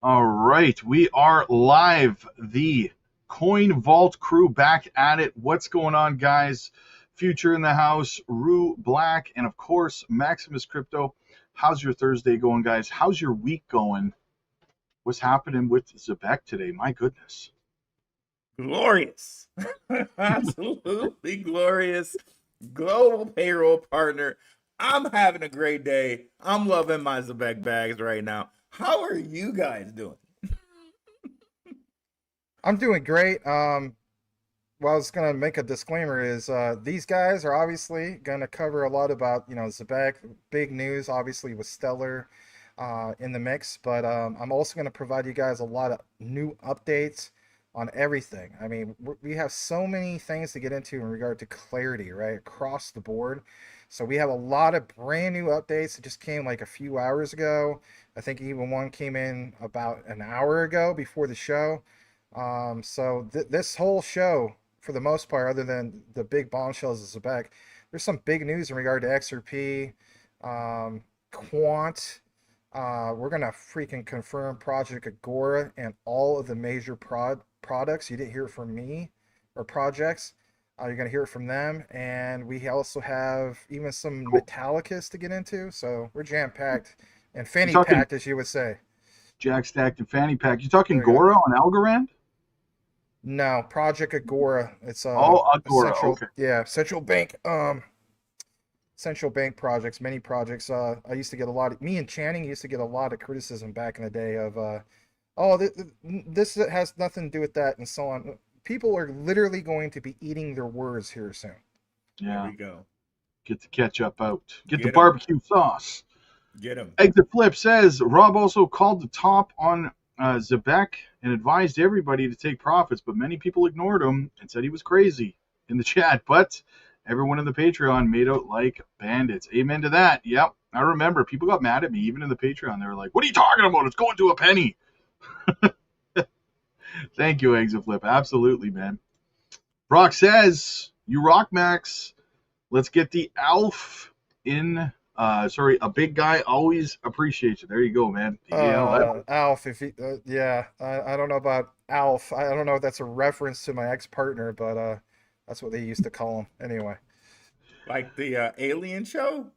All right, we are live. The Coin Vault crew back at it. What's going on, guys? Future in the house, Rue Black, and of course, Maximus Crypto. How's your Thursday going, guys? How's your week going? What's happening with Zebek today? My goodness. Glorious. Absolutely glorious. Global payroll partner. I'm having a great day. I'm loving my Zebek bags right now. How are you guys doing? I'm doing great. Well, I was gonna make a disclaimer is these guys are obviously gonna cover a lot about Zebek, big news obviously with Stellar in the mix, but I'm also gonna provide you guys a lot of new updates on everything. I mean, we have so many things to get into in regard to clarity, right, across the board. So we have a lot of brand new updates that just came like a few hours ago. I think even one came in about an hour ago before the show. This whole show, for the most part, other than the big bombshells of Zebek, there's some big news in regard to Xrp, Quant. We're gonna freaking confirm Project Agora and all of the major products. You didn't hear it from me or projects. You're gonna hear it from them, and we also have even some Cool. Metallicus to get into. So we're jam packed and You fanny talking packed, as you would say. Jack Stacked and Fanny Pack? You talking There you go. Gora on Algorand? No, Project Agora. It's Oh, a Agora. Okay. central bank projects, many projects. I used to get a lot of me and Channing used to get a lot of criticism back in the day of oh, this has nothing to do with that and so on. People are literally going to be eating their words here soon. Here Yeah. we go. Get the ketchup out. Get the Get him. barbecue sauce. Get him. Exit Flip says Rob also called the top on Zebek and advised everybody to take profits, but many people ignored him and said he was crazy in the chat. But everyone in the Patreon made out like bandits. Amen to that. Yep, I remember people got mad at me even in the Patreon. They were like, "What are you talking about? It's going to a penny." Thank you, Exit Flip. Absolutely, man. Brock says, "You rock, Max. Let's get the Alf in." Sorry, a big guy always appreciates you. There you go, man. Alf, if he, yeah, I don't know about Alf. I don't know if that's a reference to my ex-partner, but that's what they used to call him. Anyway, Like the Alien show?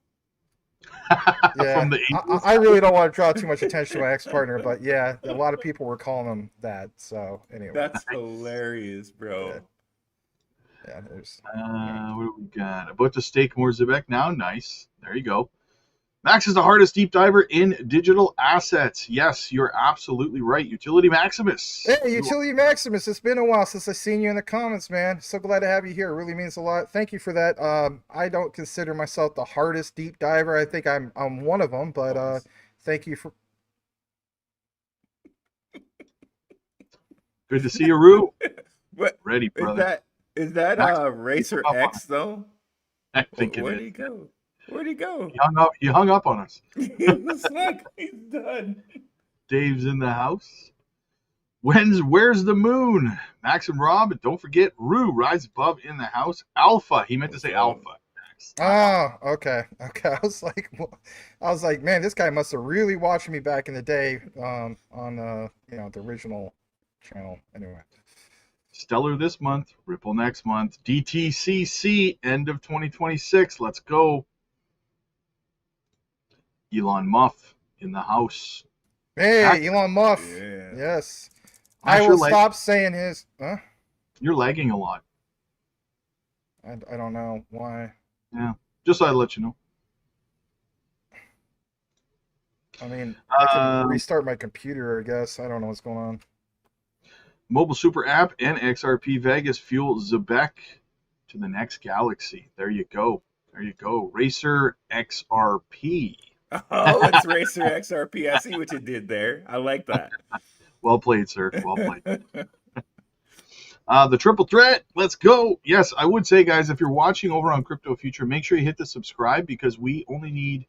From yeah, the I 80s. I really don't want to draw too much attention to my ex-partner, but yeah, a lot of people were calling him that. So anyway, That's hilarious, yeah, bro. yeah, there's, What do we got? About to stake more Zebek now. Nice. There you go. Max is the hardest deep diver in digital assets. Yes, you're absolutely right. Utility Maximus. Hey, Utility Maximus, it's been a while since I seen you in the comments, man. So glad to have you here. It really means a lot. Thank you for that. I don't consider myself the hardest deep diver. I think I'm one of them, but Pause. thank you for. Good to see you, Rue. What Ready, is brother. that? Is that Max, Racer hung up on X us. though? I think it Where'd is. he go? Where'd he go? He hung up. He hung up on us. He was like, he's done. Dave's in the house. Where's the moon? Max and Rob, and don't forget Rue rides above in the house. Alpha. He meant to What's say up? Alpha. Max, not Alpha. Oh, okay, okay. I was like, man, this guy must have really watched me back in the day, on the original channel. Anyway, Stellar this month. Ripple next month. DTCC end of 2026. Let's go. Elon Muff in the house. Max, hey, Elon Musk. Yeah. Yes, I Max, will stop saying his. Huh? you're lagging a lot. I don't know why. Yeah. Just thought I'd let you know. I mean, I can Um, restart my computer, I guess. I don't know what's going on. Mobile Super App and XRP Vegas fuel Zebek to the next galaxy. There you go. There you go. Racer XRP. Oh, it's Racer XRP. I see what you did there. I like that. Well played, sir. Well played. The triple threat. Let's go. Yes, I would say, guys, if you're watching over on Crypto Future, make sure you hit the subscribe because we only need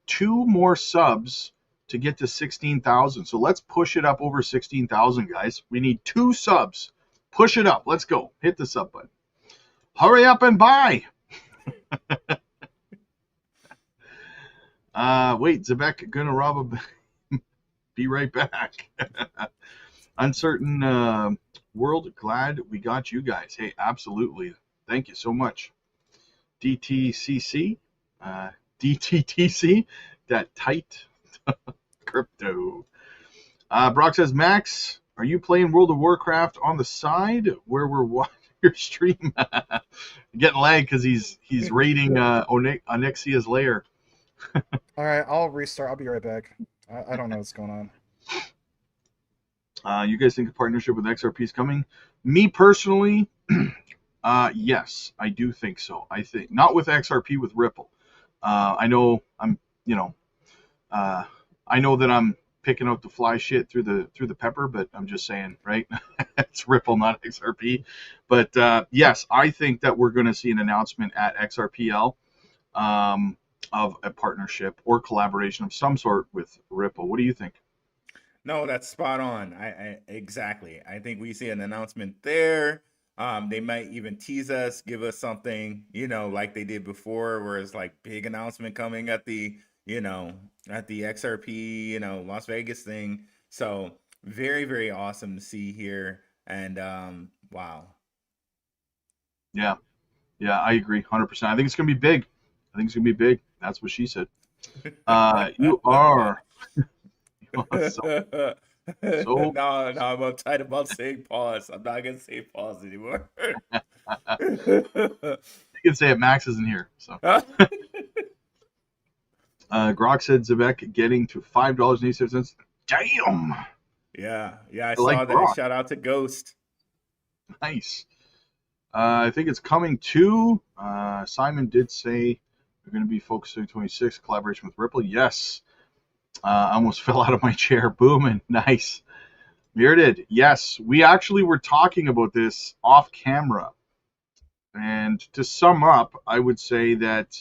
2 more subs to get to 16,000. So let's push it up over 16,000, guys. We need 2 subs. Push it up. Let's go. Hit the sub button. Hurry up and buy. Wait, Zebek gonna rob a Be right back. Uncertain world. Glad we got you guys. Hey, absolutely. Thank you so much. DTCC, DTTC, that tight crypto. Brock says, Max, are you playing World of Warcraft on the side where we're watching your stream? Getting lag because he's raiding Onyxia's lair. All right, I'll restart. I'll be right back. I don't know what's going You guys think a partnership with XRP is coming? Me personally, yes, I do think so. I think not with XRP, with Ripple. I know I know that I'm picking out the fly shit through the pepper, but I'm just saying, right? It's Ripple, not XRP. But yes, I think that we're going to see an announcement at XRPL of a partnership or collaboration of some sort with Ripple. What do you think? No, that's spot on. Exactly. I think we see an announcement there. They might even tease us, give us something, like they did before, where it's like big announcement coming at the XRP, Las Vegas thing. So very, very awesome to see here. And wow. Yeah, I agree, 100%. I think it's gonna be big. That's what she said. You are. So No, I'm uptight about saying pause. I'm not gonna say pause anymore. you can say it. Max isn't here, so. Grok said Zbcn getting to $5.87. Damn. Yeah, I like saw that. Grok. Shout out to Ghost. Nice. I think it's coming too. Simon did say we're going to be focusing 26 collaboration with Ripple. Yes. I almost fell out of my chair. Booming. Nice. Bearded. Yes. We actually were talking about this off camera. And to sum up, I would say that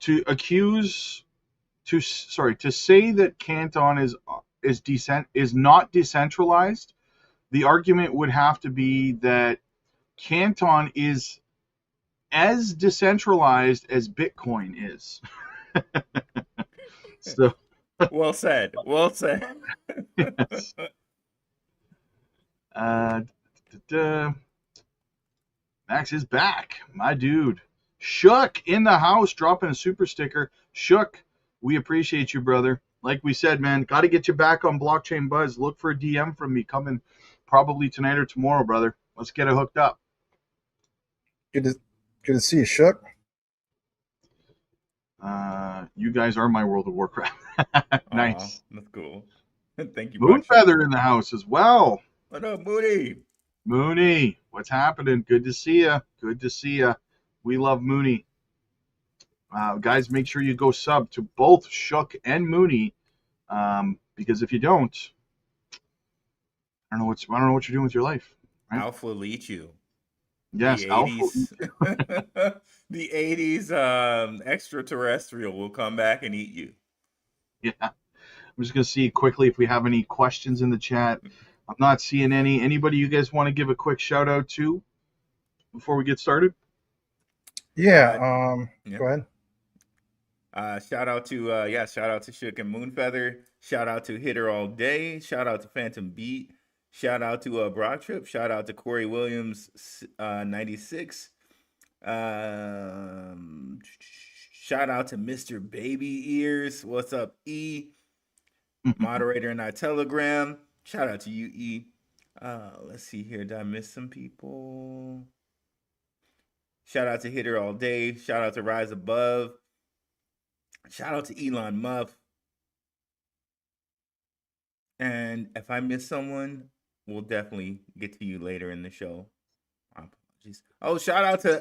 to say that Canton is not decentralized, the argument would have to be that Canton is as decentralized as Bitcoin is. So well said. Yes. Max is back, my dude. Shook in the house, dropping a super sticker. Shook, we appreciate you, brother. Like we said, man, got to get you back on Blockchain Buzz. Look for a DM from me coming probably tonight or tomorrow, brother. Let's get it hooked up. Good to see you, Shook. You guys are my World of Warcraft. Nice. That's cool. Thank you. Moonfeather in the house as well. What up, Mooney? Mooney, what's happening? Good to see you. We love Mooney. Guys, make sure you go sub to both Shook and Mooney, because if you don't, I don't know what you're doing with your life. Right? Alpha will eat you. Yes, the Alpha. 80s, the 80s extraterrestrial will come back and eat you. Yeah, I'm just gonna see quickly if we have any questions in the chat. I'm not seeing any. Anybody you guys want to give a quick shout out to before we get started? Yeah. Go ahead. Shout out to Shook and Moonfeather. Shout out to Hitter All Day. Shout out to Phantom Beat. Shout out to Broad Trip. Shout out to Corey Williams 96. Shout out to Mr. Baby Ears. What's up, E? Moderator in our Telegram. Shout out to you, E. Let's see here. Did I miss some people? Shout out to Hitter All Day. Shout out to Rise Above. Shout out to Elon Muff. And if I miss someone, we'll definitely get to you later in the show. Apologies. Oh, shout out to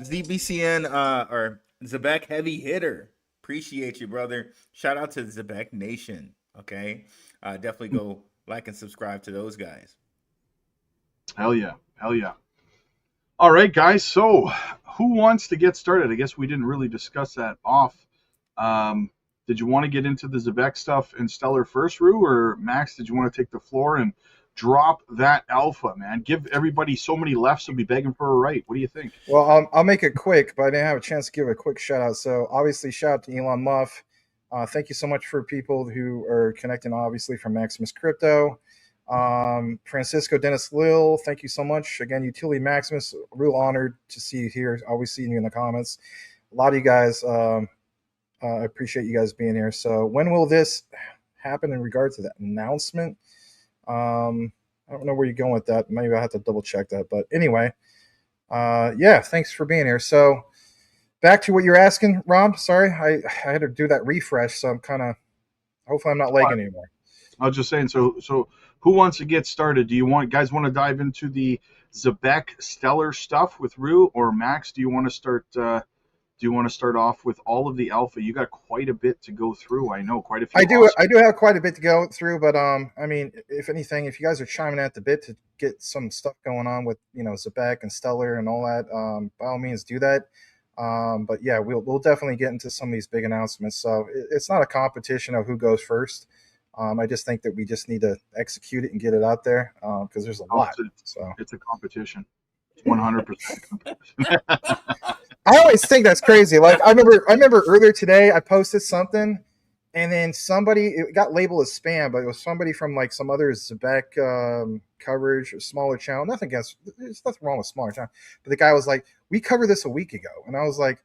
Zbcn or Zbcn Heavy Hitter. Appreciate you, brother. Shout out to Zbcn Nation. Okay. Definitely go like and subscribe to those guys. Hell yeah. All right, guys. So who wants to get started? I guess we didn't really discuss that off. Did you want to get into the Zbcn stuff and Stellar first, Rue, or Max, did you want to take the floor and drop that alpha, man? Give everybody so many lefts will be begging for a right. What do you think? Well, I'll make it quick, but I didn't have a chance to give a quick shout out. So obviously, shout out to Elon Musk. Thank you so much for people who are connecting, obviously, from Maximus Crypto. Francisco Dennis Lil, thank you so much. Again, Utility Maximus, real honored to see you here. Always seeing you in the comments. A lot of you guys, I appreciate you guys being here. So, when will this happen in regard to that announcement? I don't know where you're going with that. Maybe I have to double check that. But anyway, yeah, thanks for being here. So, back to what you're asking, Rob. Sorry, I had to do that refresh, so I'm kind of hopefully I'm not lagging anymore. I was just saying. So who wants to get started? Do you guys want to dive into the Zbcn Stellar stuff with Rue or Max? Do you want to start? Do you want to start off with all of the alpha? You got quite a bit to go through. I know quite a few. I do have quite a bit to go through, but I mean, if anything, if you guys are chiming at the bit to get some stuff going on with Zbcn and Stellar and all that, by all means do that. But yeah, we'll definitely get into some of these big announcements. So it's not a competition of who goes first. I just think that we just need to execute it and get it out there because there's a lot. So it's a competition. 100%. I always think that's crazy. Like I remember earlier today I posted something, and then it got labeled as spam, but it was somebody from like some other Zbcn coverage or smaller channel. Nothing against, there's nothing wrong with smaller channel, but the guy was like, "We covered this a week ago," and I was like,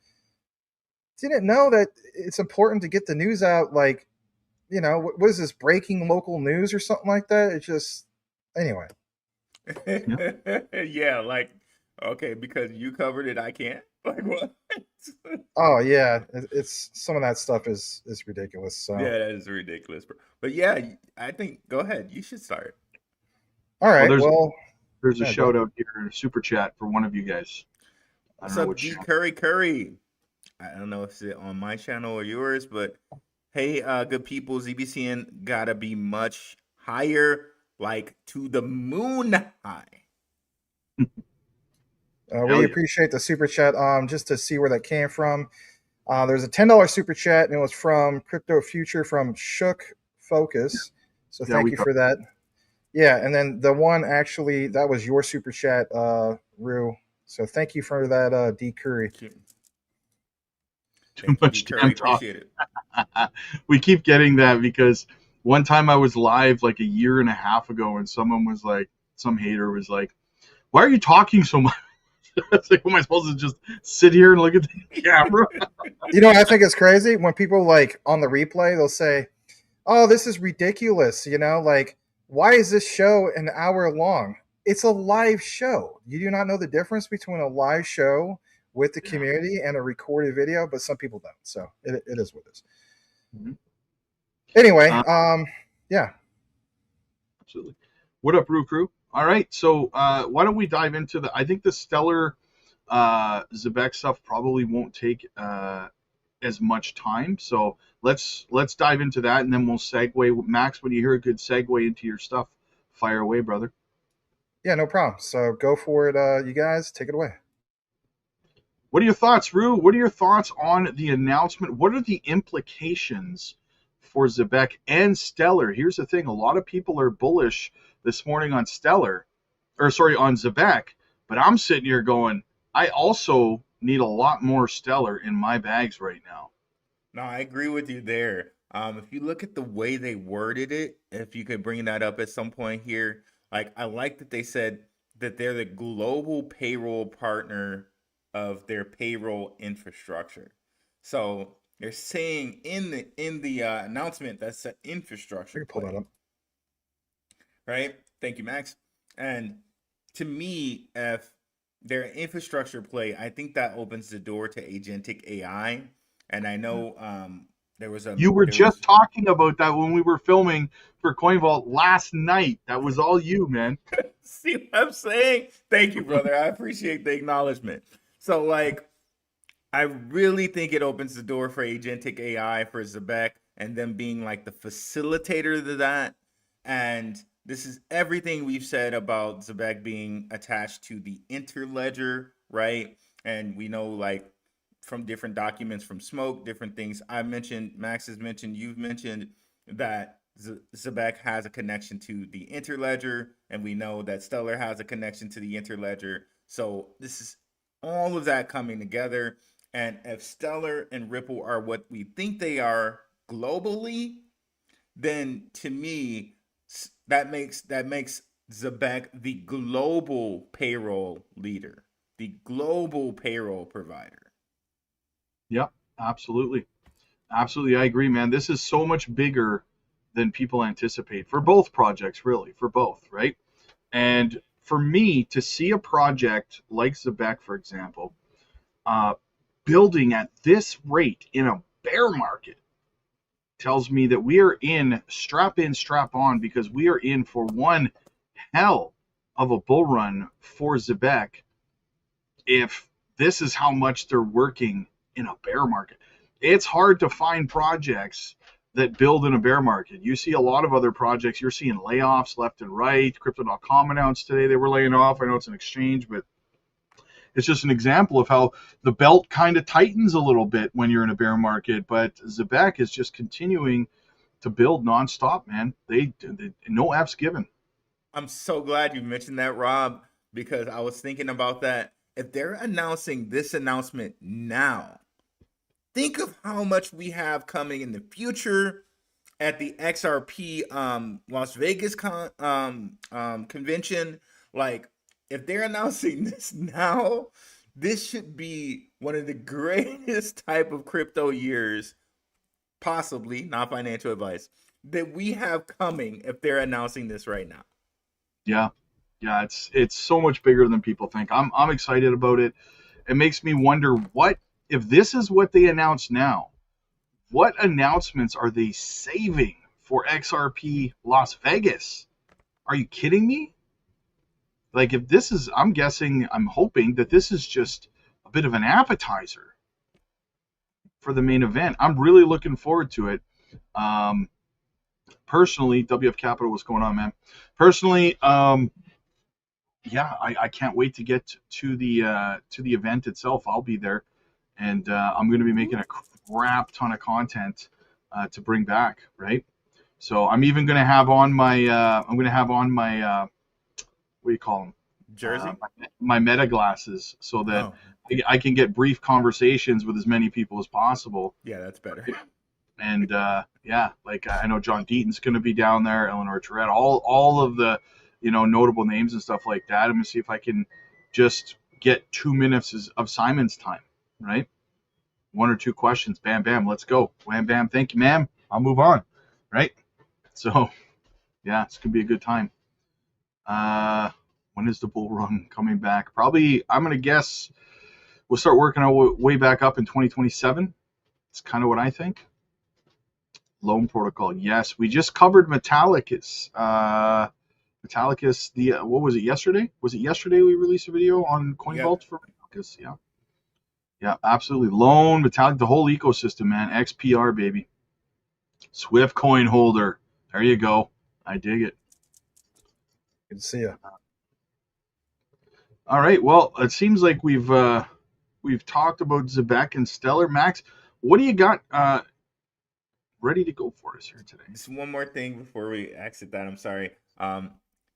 "Didn't know that it's important to get the news out." Like, what is this, breaking local news or something like that? It's just anyway. Yeah, like okay, because you covered it, I can't. Like what? Oh yeah, it's some of that stuff is ridiculous. So yeah, that is ridiculous. But yeah, I think go ahead. You should start. All right. Well, there's a shout out here, super chat for one of you guys. What's up, D Curry? I don't know if it's on my channel or yours, but hey, good people, Zbcn gotta be much higher, like to the moon high. We appreciate the super chat. Just to see where that came from. There's a $10 super chat, and it was from Crypto Future from Shook Focus. So thank you for that. Yeah, and then the one actually that was your super chat, Rue. So thank you for that, D Curry. Too much damn talk. Appreciate it. We keep getting that because one time I was live like a year and a half ago, and someone was like, some hater was like, "Why are you talking so much?" It's like, am I supposed to just sit here and look at the camera? I think it's crazy when people like on the replay, they'll say, "Oh, this is ridiculous." Like, why is this show an hour long? It's a live show. You do not know the difference between a live show with the community and a recorded video, but some people don't. So it is what it is. Mm-hmm. Anyway, yeah. Absolutely. What up, Roo Crew? All right, so why don't we dive into I think the Stellar Zbcn stuff probably won't take as much time. So let's dive into that, and then we'll segue. Max, when you hear a good segue into your stuff, fire away, brother. Yeah, no problem. So go for it, you guys. Take it away. What are your thoughts, Rue? What are your thoughts on the announcement? What are the implications for Zbcn and Stellar? Here's the thing. A lot of people are bullish this morning on on Zbcn, but I'm sitting here going, I also need a lot more Stellar in my bags right now. No, I agree with you there. If you look at the way they worded it, if you could bring that up at some point here, like I like that they said that they're the global payroll partner of their payroll infrastructure. So they're saying in the announcement that's the infrastructure. You can pull that up. Right? Thank you, Max. And to me, if their infrastructure play, I think that opens the door to agentic AI. And I know there was a. You were just talking about that when we were filming for CoinVault last night. That was all you, man. See what I'm saying? Thank you, brother. I appreciate the acknowledgement. So, like, I really think it opens the door for agentic AI for Zbcn and them being like the facilitator to that. And this is everything we've said about Zbcn being attached to the interledger, right? And we know, like, from different documents from Smoke, different things I mentioned, Max has mentioned, you've mentioned that Zbcn has a connection to the interledger, and we know that Stellar has a connection to the interledger. So this is all of that coming together. And if Stellar and Ripple are what we think they are, globally, then to me that makes Zbcn the global payroll leader, the global payroll provider. Yep, absolutely. Absolutely, I agree, man. This is so much bigger than people anticipate for both projects, really, for both, right? And for me to see a project like Zbcn, for example, uh, building at this rate in a bear market tells me that we are in, strap on, because we are in for one hell of a bull run for Zbcn if this is how much they're working in a bear market. It's hard to find projects that build in a bear market. You see a lot of other projects, you're seeing layoffs left and right. Crypto.com announced today they were laying off. I know it's an exchange, but it's just an example of how the belt kind of tightens a little bit when you're in a bear market. But Zbcn is just continuing to build nonstop, man. They no F's given. I'm so glad you mentioned that, Rob, because I was thinking about that. If they're announcing this announcement now, think of how much we have coming in the future at the XRP Las Vegas convention. Like, if they're announcing this now, this should be one of the greatest type of crypto years, possibly, not financial advice, that we have coming if they're announcing this right now. Yeah, yeah, it's so much bigger than people think. I'm excited about it. It makes me wonder, what if this is what they announce now? What announcements are they saving for XRP Las Vegas? Are you kidding me? Like, if this is, I'm guessing, I'm hoping that this is just a bit of an appetizer for the main event. I'm really looking forward to it. Um, Personally, WF Capital, what's going on, man? Personally, yeah, I can't wait to get to the event itself. I'll be there, and I'm going to be making a crap ton of content to bring back, right? So I'm even going to have on my what do you call them? Jersey? My meta glasses, so that Oh, I can get brief conversations with as many people as possible. yeah, that's better. And yeah, like I know John Deaton's going to be down there, Eleanor Tourette, all of the notable names and stuff like that. I'm going to see if I can just get 2 minutes of Simon's time, right? One or two questions, bam, bam, let's go, wham, bam, thank you, ma'am. I'll move on, right? So yeah, it's going to be a good time. When is the bull run coming back? Probably, I'm going to guess we'll start working our way back up in 2027. It's kind of what I think. Loan protocol, yes. We just covered Metallicus. Metallicus, what was it, yesterday? Was it yesterday we released a video on CoinVault for Metallicus? Yeah. Yeah, absolutely. Loan, Metallic, the whole ecosystem, man. XPR, baby. Swift coin holder. There you go. I dig it. Good to see you. All right. Well, it seems like we've talked about Zbcn and Stellar. Max, what do you got ready to go for us here today? Just one more thing before we exit that. I'm sorry.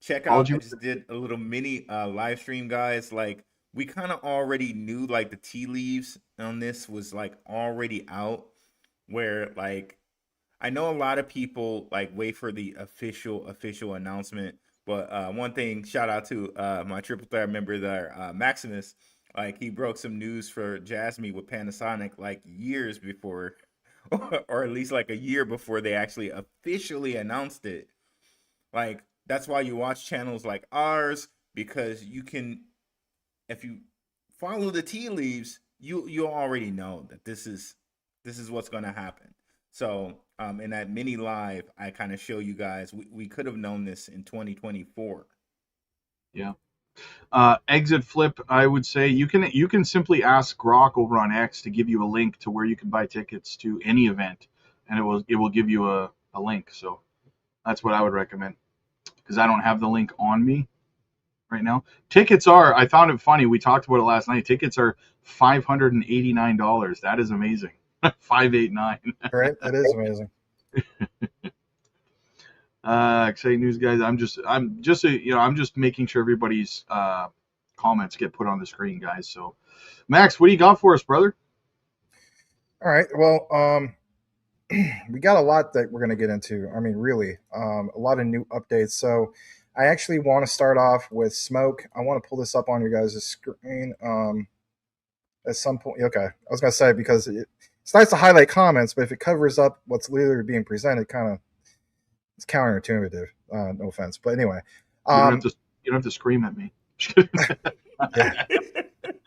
Check out. I just did a little mini live stream, guys. Like, we kind of already knew, like, the tea leaves on this was like already out. Where, like, I know a lot of people like wait for the official announcement. But one thing, shout out to my Triple Threat member there, Maximus. Like, he broke some news for Jasmine with Panasonic like years before, or at least like a year before they actually officially announced it. Like, that's why you watch channels like ours, because you can, if you follow the tea leaves, you already know that this is what's going to happen. So in that mini live, I kind of show you guys we could have known this in 2024. Yeah. Exit flip, I would say you can simply ask Grok over on X to give you a link to where you can buy tickets to any event, and it will give you a link. So that's what I would recommend, because I don't have the link on me right now. Tickets are, I found it funny, we talked about it last night. Tickets are $589. That is amazing. 589. Right, that is amazing. Exciting news, guys. I'm just making sure everybody's comments get put on the screen, guys. So, Max, what do you got for us, brother? All right. Well, we got a lot that we're going to get into. I mean, really, a lot of new updates. So I actually want to start off with smoke. I want to pull this up on your guys' screen at some point. Okay, I was going to say because it's nice to highlight comments, but if it covers up what's literally being presented, kind of it's counterintuitive. No offense, but anyway, You don't have um, to. You don't have to scream at me. yeah.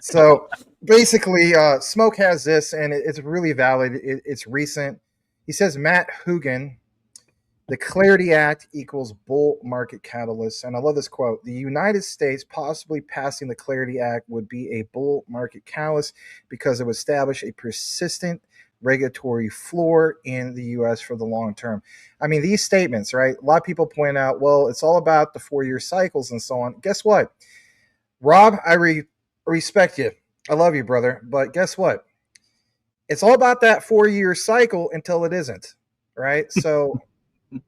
So basically, Smoke has this, and it's really valid. It's recent. He says Matt Hugin, the Clarity Act equals bull market catalyst. And I love this quote. The United States possibly passing the Clarity Act would be a bull market catalyst because it would establish a persistent regulatory floor in the U.S. for the long term. I mean, these statements, right? A lot of people point out, well, it's all about the 4-year cycles and so on. Guess what? Rob, I respect you. I love you, brother. But guess what? It's all about that 4-year cycle until it isn't, right? So,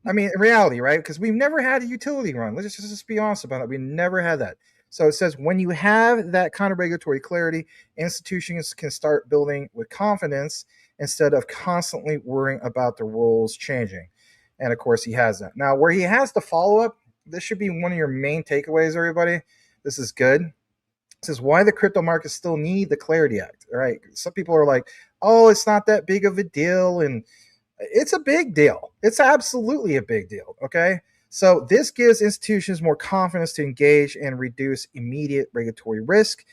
I mean, in reality, right? Because we've never had a utility run. Let's just be honest about it. We never had that. So it says when you have that kind of regulatory clarity, institutions can start building with confidence instead of constantly worrying about the rules changing. And of course, he has that. Now, where he has the follow up, this should be one of your main takeaways, everybody. This is good. It says why the crypto markets still need the Clarity Act. All right. Some people are like, oh, it's not that big of a deal. And it's a big deal. It's absolutely a big deal. Okay. So this gives institutions more confidence to engage and reduce immediate regulatory risk.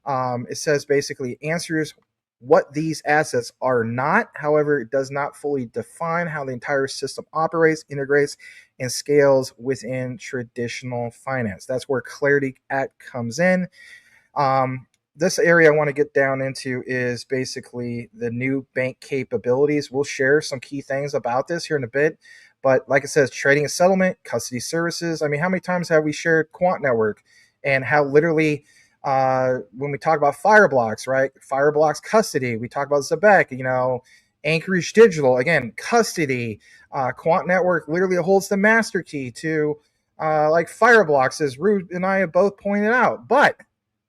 It says basically answers what these assets are not. However, it does not fully define how the entire system operates, integrates, and scales within traditional finance. That's where Clarity Act comes in. This area I want to get down into is basically the new bank capabilities. We'll share some key things about this here in a bit. But like it says, trading and settlement, custody services. I mean, how many times have we shared Quant Network and how literally when we talk about Fireblocks, right? Fireblocks custody. We talk about Zbcn, Anchorage Digital, again, custody. Quant Network literally holds the master key to like Fireblocks, as Rude and I have both pointed out. But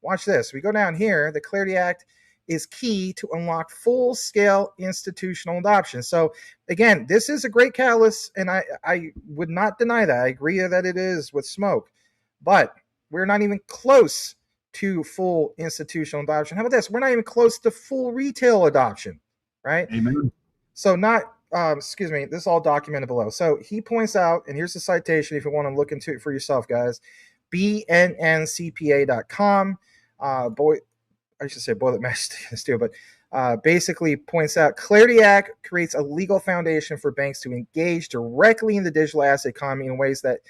watch this. We go down here. The Clarity Act is key to unlock full-scale institutional adoption. So, again, this is a great catalyst, and I would not deny that. I agree that it is with smoke. But we're not even close to full institutional adoption. How about this? We're not even close to full retail adoption, right? Amen. So excuse me, this is all documented below. So he points out, and here's the citation if you want to look into it for yourself, guys, bnncpa.com. I should say boy that matches too, but basically points out Clarity Act creates a legal foundation for banks to engage directly in the digital asset economy in ways that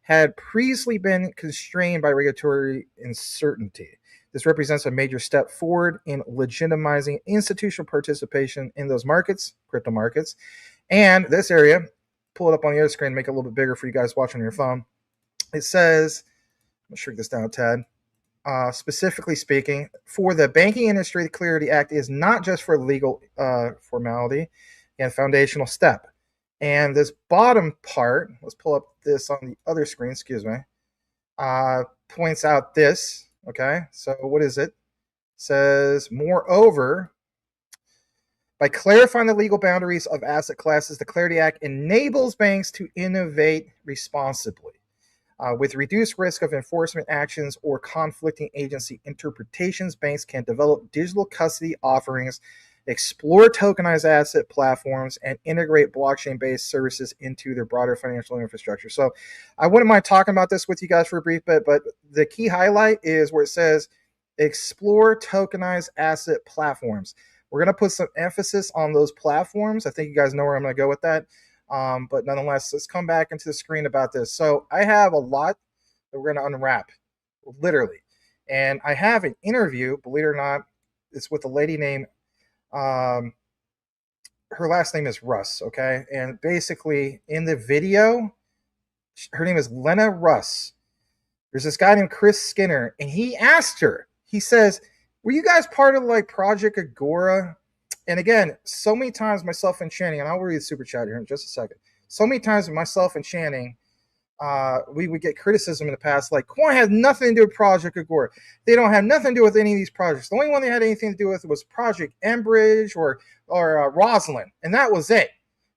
had previously been constrained by regulatory uncertainty. This represents a major step forward in legitimizing institutional participation in those markets, crypto markets. And this area, pull it up on the other screen, make it a little bit bigger for you guys watching on your phone. It says, I'm going to shrink this down a tad. Specifically speaking, for the banking industry, the Clarity Act is not just for legal formality and foundational step. And this bottom part, let's pull up this on the other screen, excuse me, points out this. Okay, so what is it? It says, moreover, by clarifying the legal boundaries of asset classes, the Clarity Act enables banks to innovate responsibly. With reduced risk of enforcement actions or conflicting agency interpretations, banks can develop digital custody offerings, explore tokenized asset platforms, and integrate blockchain-based services into their broader financial infrastructure. So I wouldn't mind talking about this with you guys for a brief bit, but the key highlight is where it says explore tokenized asset platforms. We're going to put some emphasis on those platforms. I think you guys know where I'm going to go with that. But nonetheless, let's come back into the screen about this. So I have a lot that we're going to unwrap, literally. And I have an interview, believe it or not, it's with a lady named, her last name is Russ, okay? And basically, in the video, her name is Lena Russ. There's this guy named Chris Skinner, and he asked her, he says, were you guys part of like Project Agora? And again, so many times myself and Channing, and I'll read the super chat here in just a second. So many times myself and Channing, we would get criticism in the past, like Quant has nothing to do with Project Agora. They don't have nothing to do with any of these projects. The only one they had anything to do with was Project Enbridge or Rosalind, and that was it.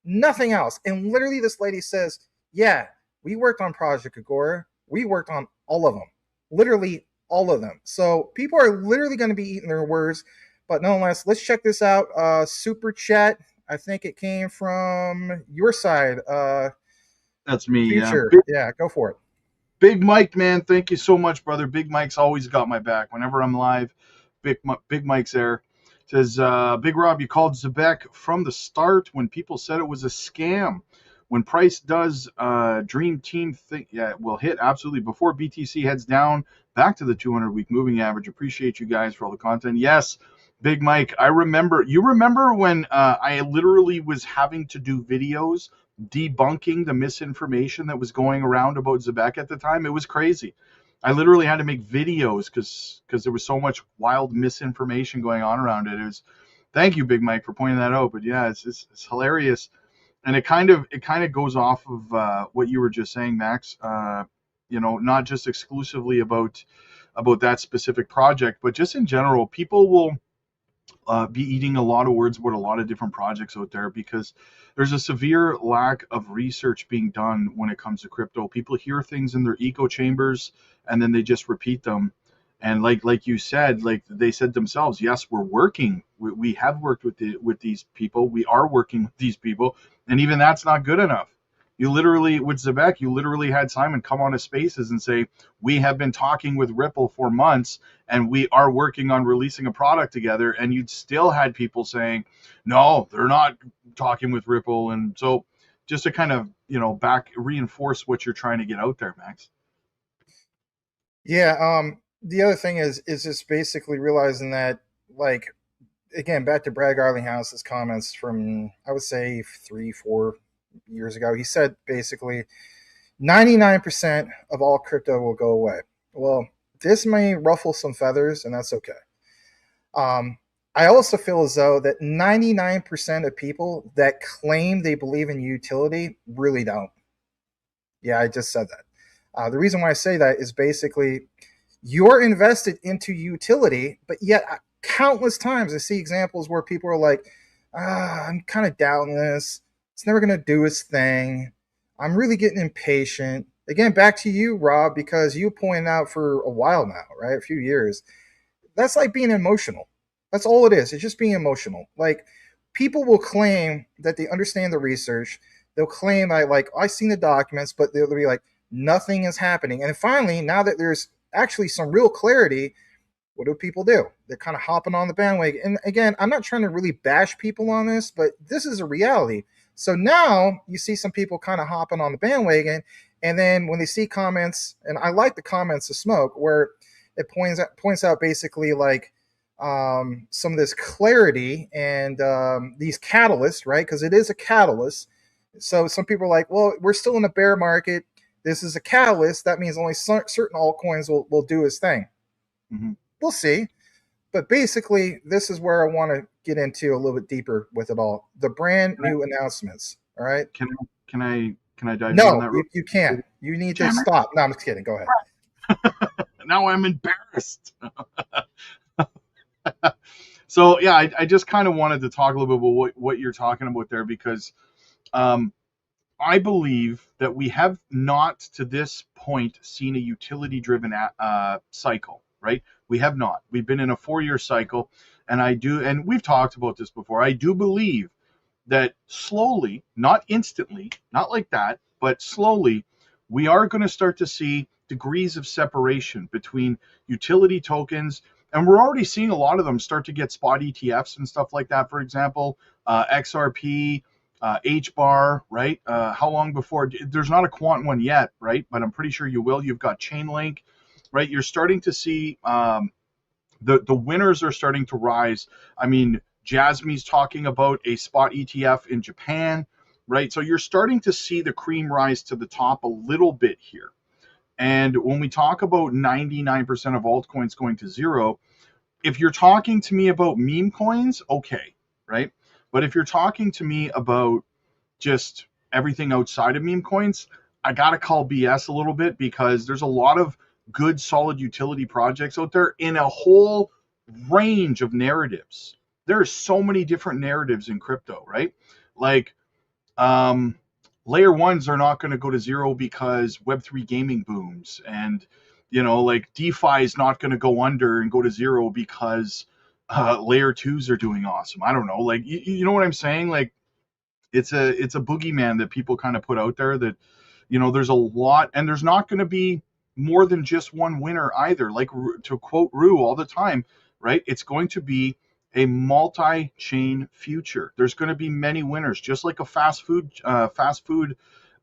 nothing else. And literally, this lady says, "Yeah, we worked on Project Agora. We worked on all of them, literally all of them." So people are literally going to be eating their words. But nonetheless, let's check this out. Super chat. I think it came from your side. That's me. Yeah. Future. Yeah, go for it. Big Mike, man, thank you so much, brother. Big Mike's always got my back. Whenever I'm live, Big Mike's there. Says, Big Rob, you called Zbcn from the start when people said it was a scam. When price does Dream Team think, yeah, it will hit absolutely before BTC heads down back to the 200-week moving average. Appreciate you guys for all the content. Yes, Big Mike, I remember. You remember when I literally was having to do videos debunking the misinformation that was going around about Zbcn at the time? It was crazy. I literally had to make videos because there was so much wild misinformation going on around it. It was, thank you, Big Mike, for pointing that out. But yeah, it's hilarious, and it kind of goes off of what you were just saying, Max. Not just exclusively about that specific project, but just in general, people will be eating a lot of words about a lot of different projects out there because there's a severe lack of research being done when it comes to crypto. People hear things in their echo chambers and then they just repeat them. And like you said, like they said themselves, yes, we're working. We have worked with these people. We are working with these people, and even that's not good enough. You literally, with Zbcn, you literally had Simon come on his spaces and say, we have been talking with Ripple for months and we are working on releasing a product together. And you'd still had people saying, no, they're not talking with Ripple. And so just to kind of, back reinforce what you're trying to get out there, Max. Yeah. The other thing is just basically realizing that, like, again, back to Brad Garlinghouse's comments from, I would say, 3-4 years ago. He said basically 99% of all crypto will go away. Well, this may ruffle some feathers, and that's okay. I also feel as though that 99% of people that claim they believe in utility really don't. Yeah, I just said that. The reason why I say that is basically you're invested into utility, but yet countless times I see examples where people are like, I'm kind of doubting this. It's never going to do its thing. I'm really getting impatient. Again, back to you, Rob, because you pointed out for a while now, right? A few years. That's like being emotional. That's all it is. It's just being emotional. Like, people will claim that they understand the research. They'll claim that, like, I've seen the documents, but they'll be like, nothing is happening. And finally, now that there's actually some real clarity, what do people do? They're kind of hopping on the bandwagon. And again, I'm not trying to really bash people on this, but this is a reality. So now you see some people kind of hopping on the bandwagon, and then when they see comments, and I like the comments of Smoke, where it points out basically like some of this clarity and these catalysts, right? Because it is a catalyst. So some people are like, well, we're still in a bear market. This is a catalyst. That means only certain altcoins will do its thing. Mm-hmm. We'll see. But basically, this is where I want to get into a little bit deeper with it all. The brand new announcements. All right. Can I dive in No, on that? you can't. You need to stop. No, I'm just kidding. Go ahead. Now I'm embarrassed. So yeah, I just kind of wanted to talk a little bit about what you're talking about there, because I believe that we have not to this point seen a utility-driven cycle, right? We have not. We've been in a 4-year cycle, and we've talked about this before. I do believe that slowly, not instantly, not like that, but slowly, we are going to start to see degrees of separation between utility tokens, and we're already seeing a lot of them start to get spot ETFs and stuff like that. For example, XRP, HBAR, right? How long before? There's not a quant one yet, right? But I'm pretty sure you will. You've got Chainlink, right? You're starting to see the winners are starting to rise. I mean, Jasmy's talking about a spot ETF in Japan, right? So you're starting to see the cream rise to the top a little bit here. And when we talk about 99% of altcoins going to zero, if you're talking to me about meme coins, okay, right? But if you're talking to me about just everything outside of meme coins, I got to call BS a little bit, because there's a lot of good, solid utility projects out there in a whole range of narratives. There are so many different narratives in crypto, right? Like, layer ones are not going to go to zero because Web3 gaming booms, and like DeFi is not going to go under and go to zero because layer twos are doing awesome. I don't know, like you know what I'm saying? Like it's a boogeyman that people kind of put out there that there's a lot, and there's not going to be more than just one winner either. Like to quote Rue all the time, right? It's going to be a multi-chain future. There's going to be many winners, just like a fast food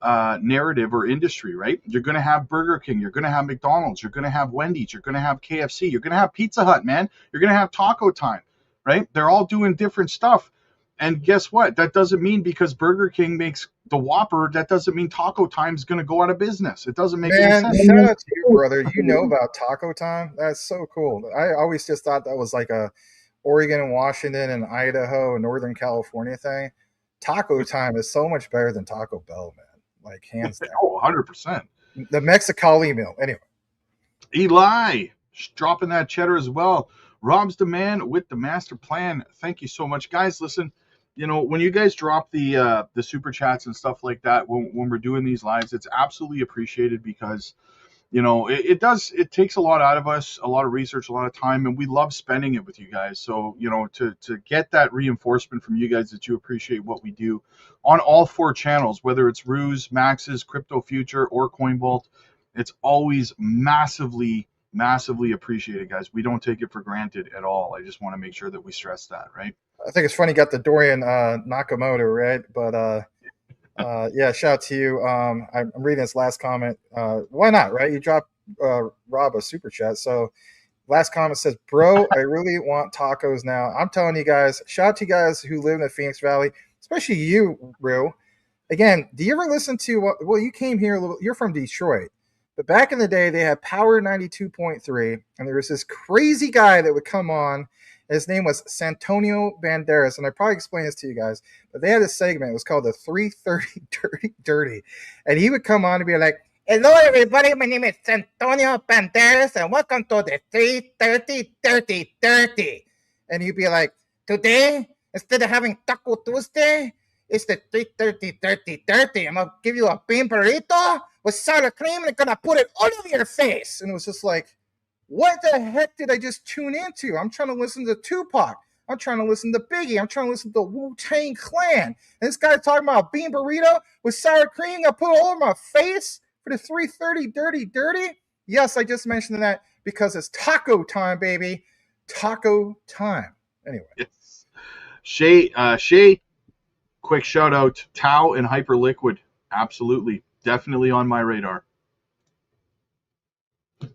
narrative or industry, right? You're going to have Burger King, you're going to have McDonald's, you're going to have Wendy's, you're going to have KFC, you're going to have Pizza Hut, man. You're going to have Taco Time, right? They're all doing different stuff. And guess what? That doesn't mean because Burger King makes the Whopper, that doesn't mean Taco Time's going to go out of business. It doesn't make any sense. Shout out to you, brother. You know about Taco Time? That's so cool. I always just thought that was like a Oregon and Washington and Idaho and Northern California thing. Taco Time is so much better than Taco Bell, man. Like, hands down. Oh, 100%. The Mexicali meal. Anyway. Eli, dropping that cheddar as well. Rob's the man with the master plan. Thank you so much. Guys, listen, when you guys drop the super chats and stuff like that, when we're doing these lives, it's absolutely appreciated because it takes a lot out of us, a lot of research, a lot of time, and we love spending it with you guys. So to get that reinforcement from you guys that you appreciate what we do on all 4 channels, whether it's Ruse, Max's, Crypto Future, or CoinVault, it's always massively appreciated, guys. We don't take it for granted at all. I just want to make sure that we stress that, right? I think it's funny you got the Dorian Nakamoto, right? But yeah, shout out to you. I'm reading his last comment. Why not, right? You dropped Rob a super chat. So last comment says, bro, I really want tacos now. I'm telling you guys, shout out to you guys who live in the Phoenix Valley, especially you, Rue. Again, do you ever listen to, well, you came here, you're from Detroit. But back in the day, they had Power 92.3, and there was this crazy guy that would come on. His name was Santonio Banderas, and I probably explained this to you guys, but they had a segment. It was called the 330 Dirty. And he would come on and be like, hello, everybody. My name is Santonio Banderas, and welcome to the 330 Dirty. And he'd be like, today, instead of having Taco Tuesday, it's the 330 Dirty. I'm going to give you a bean burrito with sour cream, and I'm going to put it all over your face. And it was just like, what the heck did I just tune into? I'm trying to listen to Tupac. I'm trying to listen to Biggie. I'm trying to listen to Wu-Tang Clan. And this guy talking about a bean burrito with sour cream. I put it all over my face for the 330 Dirty. Yes, I just mentioned that because it's taco time, baby. Taco time. Anyway. Yes. Shay, quick shout out. Tau and Hyperliquid. Absolutely. Definitely on my radar.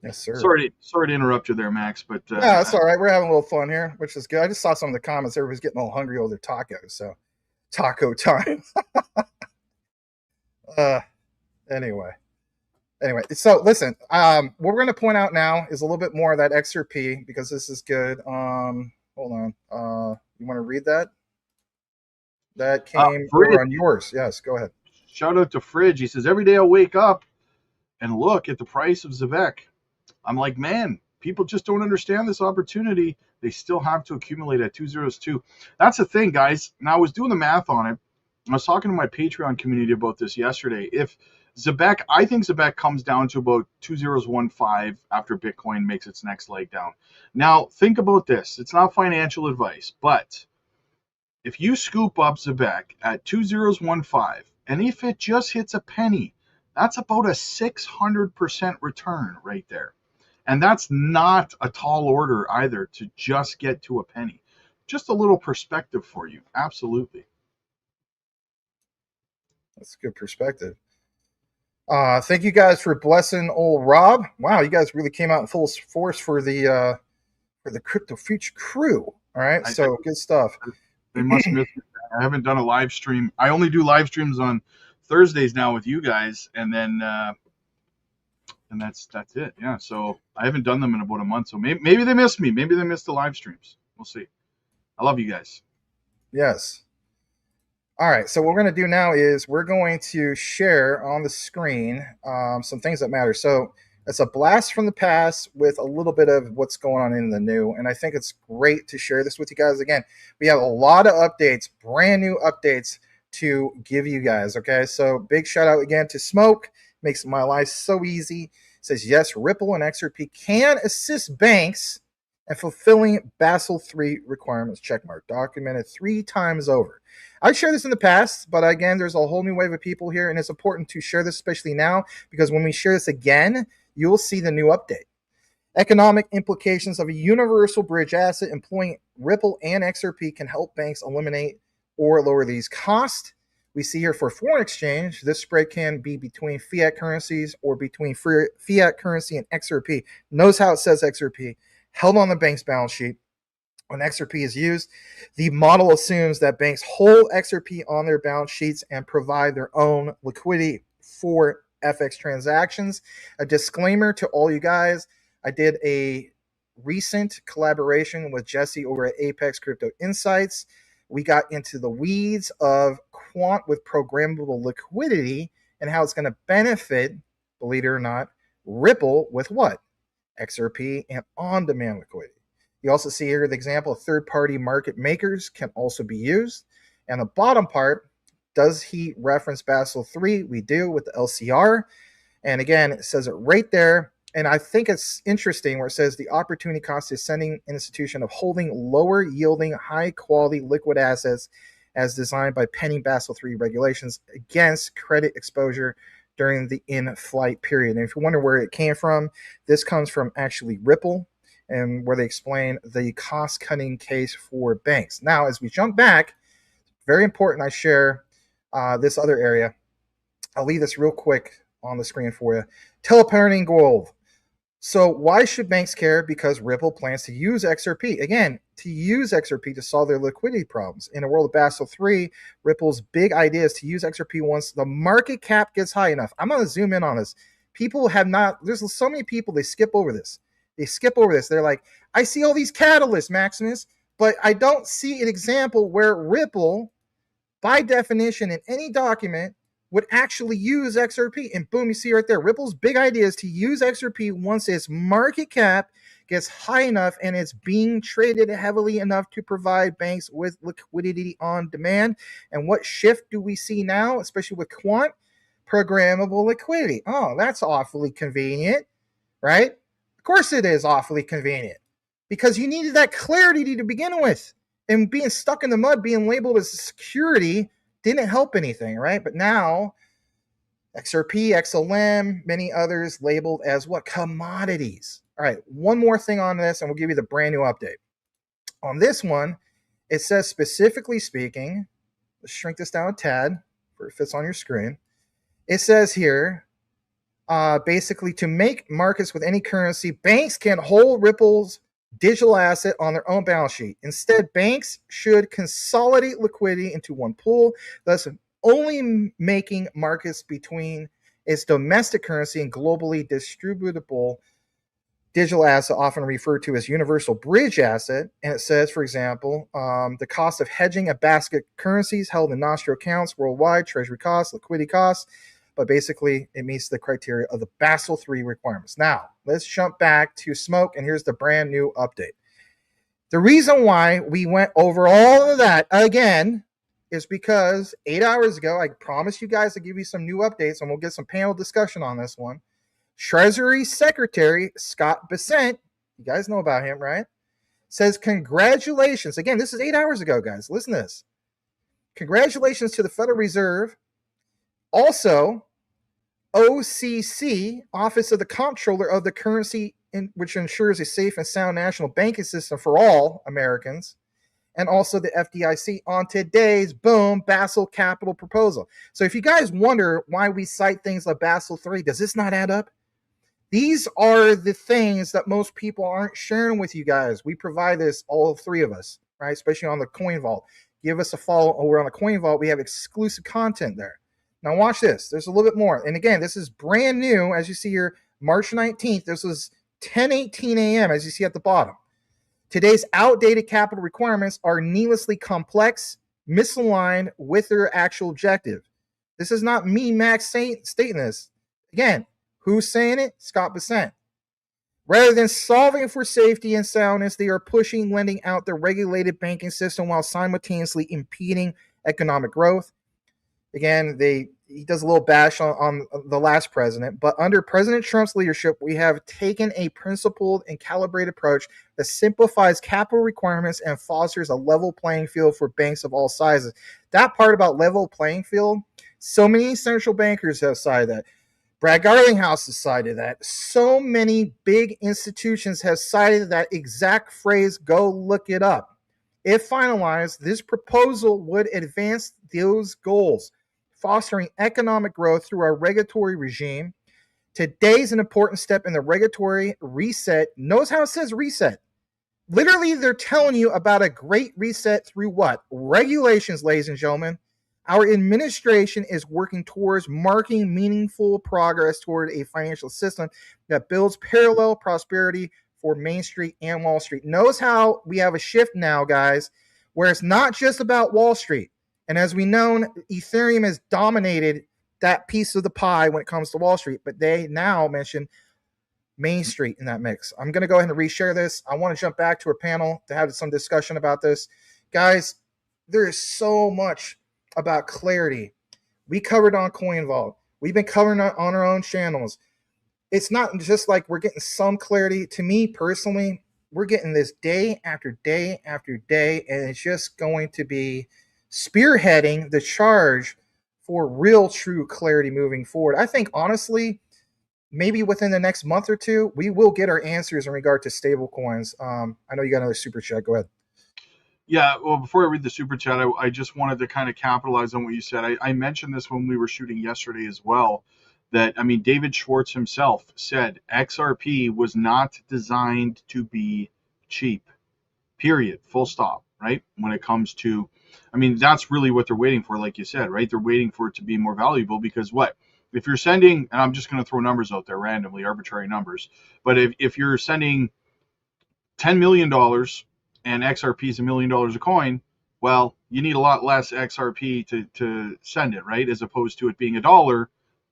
Yes, sir. Sorry to interrupt you there, Max, but no, that's all right. We're having a little fun here, which is good. I just saw some of the comments. Everybody's getting a little hungry over their tacos, so taco time. Anyway. So listen, what we're going to point out now is a little bit more of that Xrp because this is good. Hold on. You want to read that? That came over on yours. Yes, go ahead. Shout out to Fridge. He says, every day I wake up and look at the price of Zbcn. I'm like, man, people just don't understand this opportunity. They still have to accumulate at 202. That's the thing, guys. Now, I was doing the math on it. I was talking to my Patreon community about this yesterday. If Zbcn, I think Zbcn comes down to about 2015 after Bitcoin makes its next leg down. Now, think about this. It's not financial advice, but if you scoop up Zbcn at 2015, and if it just hits a penny, that's about a 600% return right there. And that's not a tall order either to just get to a penny. Just a little perspective for you. Absolutely. That's a good perspective. Thank you guys for blessing old Rob. Wow, you guys really came out in full force for the Crypto Future crew. All right, so good stuff. They must miss me. I haven't done a live stream. I only do live streams on Thursdays now with you guys, and then that's it. Yeah, so I haven't done them in about a month. So maybe they missed me. Maybe they missed the live streams. We'll see. I love you guys. Yes. All right, so what we're going to do now is we're going to share on the screen some things that matter. So it's a blast from the past with a little bit of what's going on in the new, and I think it's great to share this with you guys. Again, we have a lot of updates, brand new updates to give you guys. Okay, so big shout out again to Smoke. Makes my life so easy. Says yes, Ripple and Xrp can assist banks in fulfilling Basel III requirements. Checkmark. Documented 3 times over. I've shared this in the past, but again, there's a whole new wave of people here, and it's important to share this, especially now, because when we share this again, you'll see the new update. Economic implications of a universal bridge asset employing Ripple and Xrp can help banks eliminate or lower these costs. We see here for foreign exchange, this spread can be between fiat currencies or between fiat currency and Xrp. Notice how it says Xrp, held on the bank's balance sheet. When Xrp is used, the model assumes that banks hold Xrp on their balance sheets and provide their own liquidity for FX transactions. A disclaimer to all you guys, I did a recent collaboration with Jesse over at Apex Crypto Insights. We got into the weeds of quant with programmable liquidity and how it's going to benefit, believe it or not, Ripple with what? Xrp and on-demand liquidity. You also see here the example of third-party market makers can also be used. And the bottom part, does he reference Basel III? We do with the LCR. And again, it says it right there. And I think it's interesting where it says the opportunity cost is sending an institution of holding lower yielding, high quality liquid assets as designed by pending Basel III regulations against credit exposure during the in-flight period. And if you wonder where it came from, this comes from actually Ripple, and where they explain the cost-cutting case for banks. Now, as we jump back, very important I share this other area. I'll leave this real quick on the screen for you. Teleporting gold. So why should banks care? Because Ripple plans to use Xrp. Again, to use Xrp to solve their liquidity problems. In a world of Basel III, Ripple's big idea is to use Xrp once the market cap gets high enough. I'm going to zoom in on this. People have not, there's so many people, they skip over this. They're like, I see all these catalysts, Maximus, but I don't see an example where Ripple, by definition, in any document, would actually use Xrp. And boom, you see right there, Ripple's big idea is to use Xrp once its market cap gets high enough and it's being traded heavily enough to provide banks with liquidity on demand. And what shift do we see now, especially with quant? Programmable liquidity. Oh, that's awfully convenient, right? Of course it is awfully convenient, because you needed that clarity to begin with. And being stuck in the mud, being labeled as security, didn't help anything, right? But now, Xrp, XLM, many others labeled as what? Commodities. All right, one more thing on this, and we'll give you the brand new update. On this one, it says specifically speaking, let's shrink this down a tad, where it fits on your screen. It says here, basically, to make markets with any currency, banks can hold Ripple's digital asset on their own balance sheet. Instead, banks should consolidate liquidity into one pool, thus only making markets between its domestic currency and globally distributable digital asset, often referred to as universal bridge asset. And it says, for example, the cost of hedging a basket of currencies held in nostril accounts worldwide, treasury costs, liquidity costs. But basically, it meets the criteria of the Basel III requirements. Now, let's jump back to Smoke, and here's the brand new update. The reason why we went over all of that again is because 8 hours ago, I promised you guys to give you some new updates, and we'll get some panel discussion on this one. Treasury Secretary Scott Bessent, you guys know about him, right? Says, congratulations. Again, this is 8 hours ago, guys. Listen to this. Congratulations to the Federal Reserve. Also, OCC, Office of the Comptroller of the Currency, which ensures a safe and sound national banking system for all Americans, and also the FDIC on today's, boom, Basel capital proposal. So if you guys wonder why we cite things like Basel III, does this not add up? These are the things that most people aren't sharing with you guys. We provide this, all 3 of us, right? Especially on the Coin Vault. Give us a follow over on the Coin Vault. We have exclusive content there. Now watch this. There's a little bit more. And again, this is brand new. As you see here, March 19th. This was 10:18 a.m. as you see at the bottom. Today's outdated capital requirements are needlessly complex, misaligned with their actual objective. This is not me, Max, stating this. Again, who's saying it? Scott Bessent. Rather than solving for safety and soundness, they are pushing lending out the regulated banking system while simultaneously impeding economic growth. Again, he does a little bash on the last president, but under President Trump's leadership, we have taken a principled and calibrated approach that simplifies capital requirements and fosters a level playing field for banks of all sizes. That part about level playing field, so many central bankers have cited that. Brad Garlinghouse has cited that. So many big institutions have cited that exact phrase. Go look it up. If finalized, this proposal would advance those goals, fostering economic growth through our regulatory regime. Today is an important step in the regulatory reset. Notice how it says reset. Literally, they're telling you about a great reset through what? Regulations, ladies and gentlemen. Our administration is working towards marking meaningful progress toward a financial system that builds parallel prosperity for Main Street and Wall Street. Notice how we have a shift now, guys, where it's not just about Wall Street. And as we know, Ethereum has dominated that piece of the pie when it comes to Wall Street, but they now mention Main Street in that mix. I'm going to go ahead and reshare this. I want to jump back to a panel to have some discussion about this. Guys, there is so much about clarity. We covered on CoinVault. We've been covering it on our own channels. It's not just like we're getting some clarity. To me personally, we're getting this day after day after day, and it's just going to be spearheading the charge for real true clarity moving forward. I think honestly, maybe within the next month or two, we will get our answers in regard to stable coins. I know you got another super chat. Go ahead. Yeah, well, before I read the super chat, I just wanted to kind of capitalize on what you said. I mentioned this when we were shooting yesterday as well, that, I mean, David Schwartz himself said XRP was not designed to be cheap, period, full stop, right? When it comes to, I mean, that's really what they're waiting for, like you said, right? They're waiting for it to be more valuable because what? If you're sending, and I'm just going to throw numbers out there randomly, arbitrary numbers, but if you're sending $10 million and XRP is $1 million a coin, well, you need a lot less XRP to send it, right? As opposed to it being $1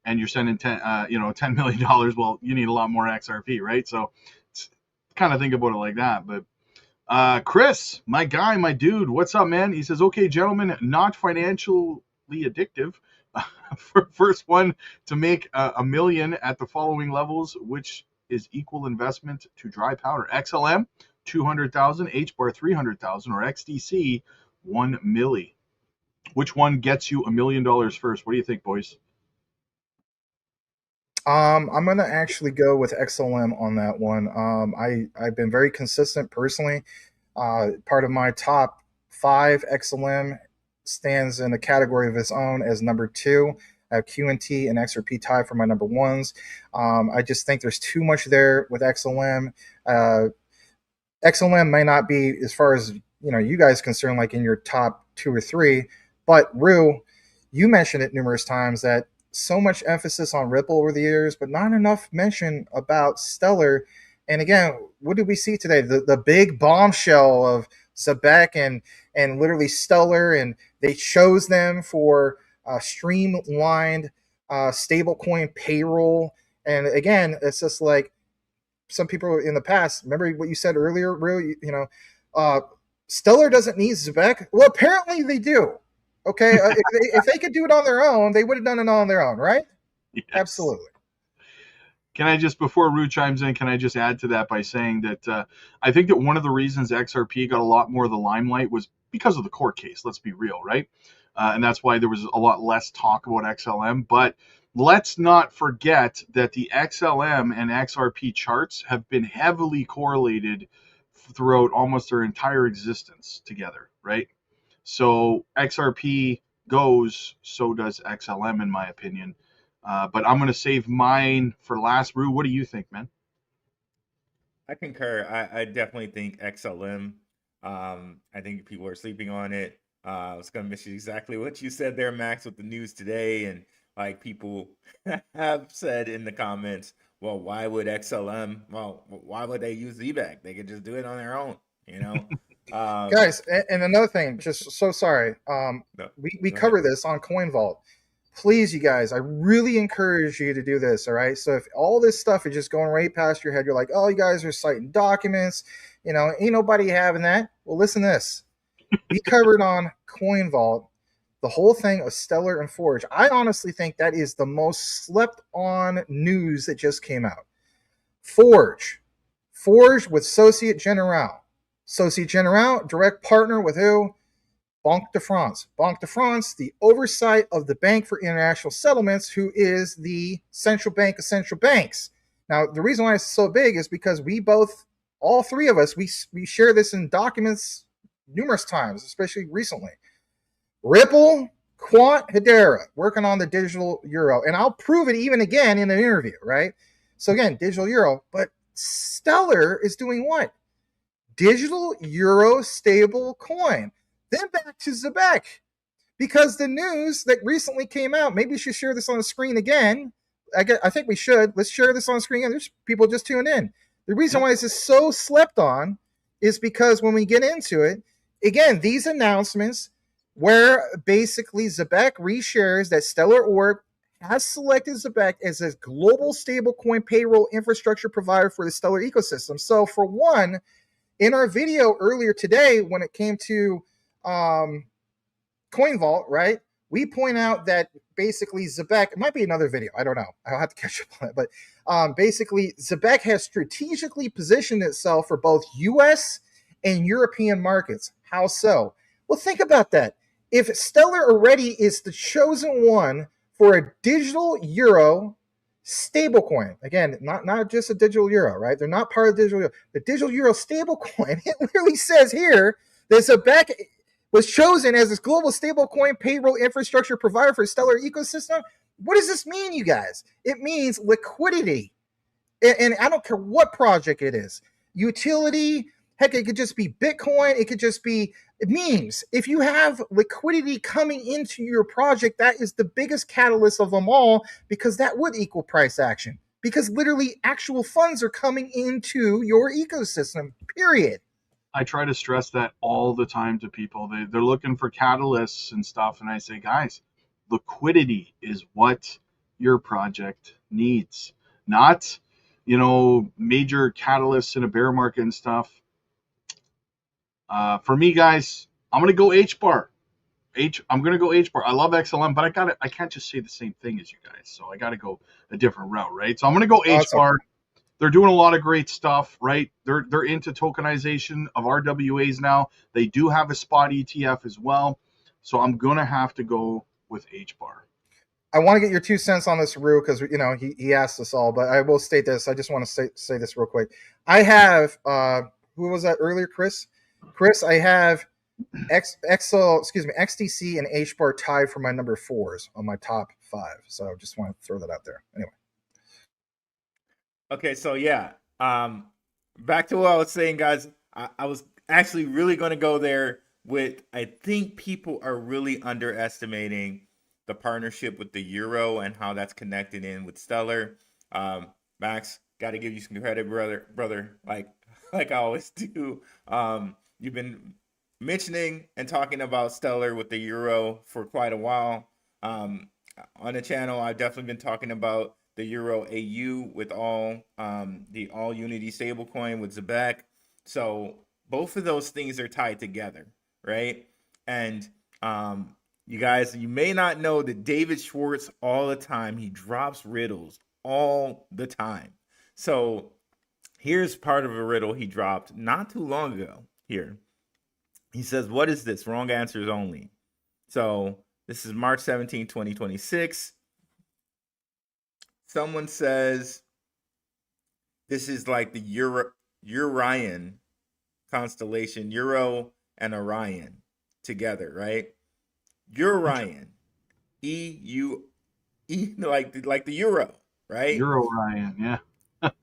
and you're sending $10 million. Well, you need a lot more XRP, right? So kind of think about it like that. But Chris, my guy, my dude, what's up, man? He says, okay, gentlemen, not financially addictive. First one to make $1 million at the following levels, which is equal investment to dry powder. XLM, 200,000, HBAR 300,000, or XDC 1 milli. Which one gets you $1 million first? What do you think, boys? I'm gonna actually go with XLM on that one. I've been very consistent personally. Part of my top 5, XLM stands in a category of its own as number 2. I have QNT and XRP tied for my number 1s. I just think there's too much there with XLM. XLM may not be, as far as you guys concerned, like in your top 2 or 3, but Rue, you mentioned it numerous times that so much emphasis on Ripple over the years, but not enough mention about Stellar. And again, what did we see today? The big bombshell of Zbcn and literally Stellar, and they chose them for streamlined stablecoin payroll. And again, it's just like some people in the past. Remember what you said earlier, Rue? Stellar doesn't need Zbcn. Well, apparently they do. Okay, if they could do it on their own, they would have done it on their own, right? Yes. Absolutely. Can I just, before Rue chimes in, can I just add to that by saying that I think that one of the reasons XRP got a lot more of the limelight was because of the court case. Let's be real, right? And that's why there was a lot less talk about XLM. But let's not forget that the XLM and XRP charts have been heavily correlated throughout almost their entire existence together, right? So XRP goes, so does XLM, in my opinion. But I'm going to save mine for last. Rue, what do you think, man? I concur. I definitely think XLM. I think people are sleeping on it. I was going to mention exactly what you said there, Max, with the news today. And like people have said in the comments, well, why would XLM? Well, why would they use Zbcn? They could just do it on their own, Guys, and another thing, just so sorry. We cover this on CoinVault. Please, you guys, I really encourage you to do this, all right? So if all this stuff is just going right past your head, you're like, oh, you guys are citing documents, ain't nobody having that. Well, listen to this. We covered on CoinVault the whole thing of Stellar and Forge. I honestly think that is the most slept on news that just came out. Forge. Forge with Societe Generale. Societe Generale, direct partner with who? Banque de France. Banque de France, the oversight of the Bank for International Settlements, who is the central bank of central banks. Now, the reason why it's so big is because we both, all three of us, we share this in documents numerous times, especially recently. Ripple, Quant, Hedera, working on the digital euro. And I'll prove it even again in an interview, right? So again, digital euro. But Stellar is doing what? Digital euro stable coin. Then back to Zbcn. Because the news that recently came out, maybe we should share this on the screen again. I think we should. Let's share this on the screen again. There's people just tuned in. The reason why this is so slept on is because when we get into it, again, these announcements where basically Zbcn reshares that Stellar Orb has selected Zbcn as a global stablecoin payroll infrastructure provider for the Stellar ecosystem. So for one, in our video earlier today, when it came to Coin Vault, right? We point out that basically Zbcn, it might be another video, I don't know. I'll have to catch up on it. But basically, Zbcn has strategically positioned itself for both US and European markets. How so? Well, think about that. If Stellar already is the chosen one for a digital euro stablecoin, again, not just a digital euro, right? They're not part of the digital euro. The digital euro stablecoin, it literally says here that Zbcn was chosen as this global stablecoin payroll infrastructure provider for Stellar ecosystem. What does this mean, you guys? It means liquidity. And I don't care what project it is. Utility, heck, it could just be Bitcoin. It could just be memes. If you have liquidity coming into your project, that is the biggest catalyst of them all, because that would equal price action. Because literally actual funds are coming into your ecosystem, period. I try to stress that all the time to people. They're looking for catalysts and stuff. And I say, guys, liquidity is what your project needs, not, major catalysts in a bear market and stuff. For me, guys, I'm going to go H-bar. I'm going to go H-bar. I love XLM, but I can't just say the same thing as you guys. So I got to go a different route, right? So I'm going to go H-bar. They're doing a lot of great stuff, right? They're into tokenization of RWAs now. They do have a spot ETF as well. So I'm going to have to go with H-bar. I want to get your 2 cents on this, Rue, because he asked us all, but I will state this. I just want to say this real quick. I have who was that earlier, Chris? Chris, I have XTC and H-bar tied for my number 4s on my top 5. So I just want to throw that out there. Anyway. Okay, so yeah, back to what I was saying, guys. I was actually really going to go there with, I think people are really underestimating the partnership with the Euro and how that's connected in with Stellar. Max, got to give you some credit, brother, like I always do. You've been mentioning and talking about Stellar with the Euro for quite a while. On the channel, I've definitely been talking about the Euro AU with the all Unity stablecoin with Zbcn. So both of those things are tied together, right? And you guys, you may not know that David Schwartz all the time, he drops riddles all the time. So here's part of a riddle he dropped not too long ago here. He says, what is this? Wrong answers only. So this is March 17, 2026. Someone says this is like the Urian constellation, Euro and Orion together, right? Urian, E-U, like the Euro, right? Euro Orion, yeah.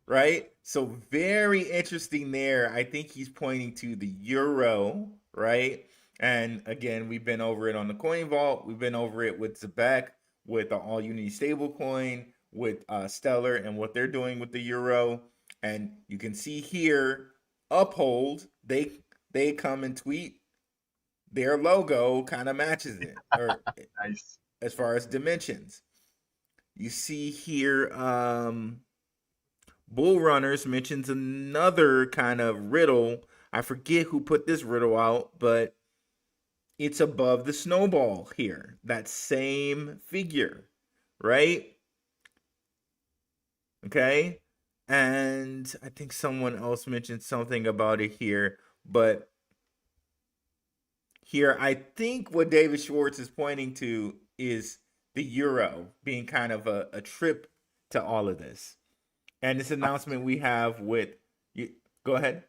Right? So very interesting there. I think he's pointing to the Euro, right? And again, we've been over it on the Coin Vault. We've been over it with Zbcn, with the All Unity stablecoin, with Stellar and what they're doing with the Euro. And you can see here, Uphold, they come and tweet. Their logo kind of matches it, or Nice. as far as dimensions. You see here, Bull Runners mentions another kind of riddle. I forget who put this riddle out, but it's above the snowball here. That same figure, right? Okay. And I think someone else mentioned something about it here, but here I think what David Schwartz is pointing to is the euro being kind of a trip to all of this. And this announcement we have with you, go ahead.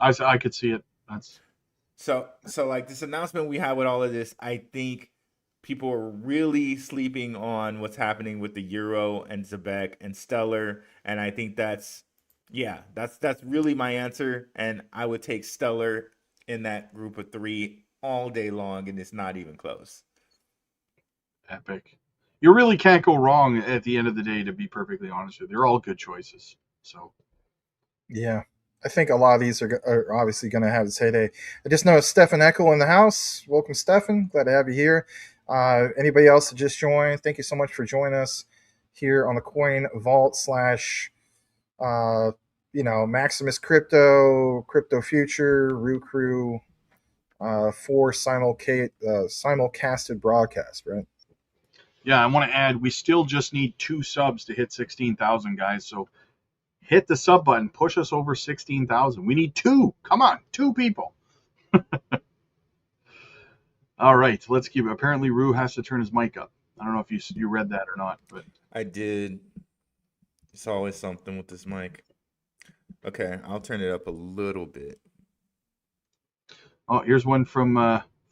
I could see it. That's So like this announcement we have with all of this, I think people are really sleeping on what's happening with the Euro and Zbcn and Stellar, and I think that's really my answer. And I would take Stellar in that group of three all day long, and it's not even close. epic. You really can't go wrong at the end of the day, to be perfectly honest with you. They're all good choices. So Yeah. I think a lot of these are obviously going to have its heyday. I just know Stefan Eckel in the house. Welcome, Stefan. Glad to have you here. Anybody else that just joined, thank you so much for joining us here on the Coin Vault slash, Maximus Crypto, Crypto Future, Rue Crew, 4 simulcasted broadcast, right? yeah, I want to add, we still just need 2 subs to hit 16,000, guys. So hit the sub button, push us over 16,000. We need 2. Come on, 2 people. All right, let's keep it. Apparently, Rue has to turn his mic up. I don't know if you read that or not, but I did. It's always something with this mic. Okay, I'll turn it up a little bit. oh, here's one from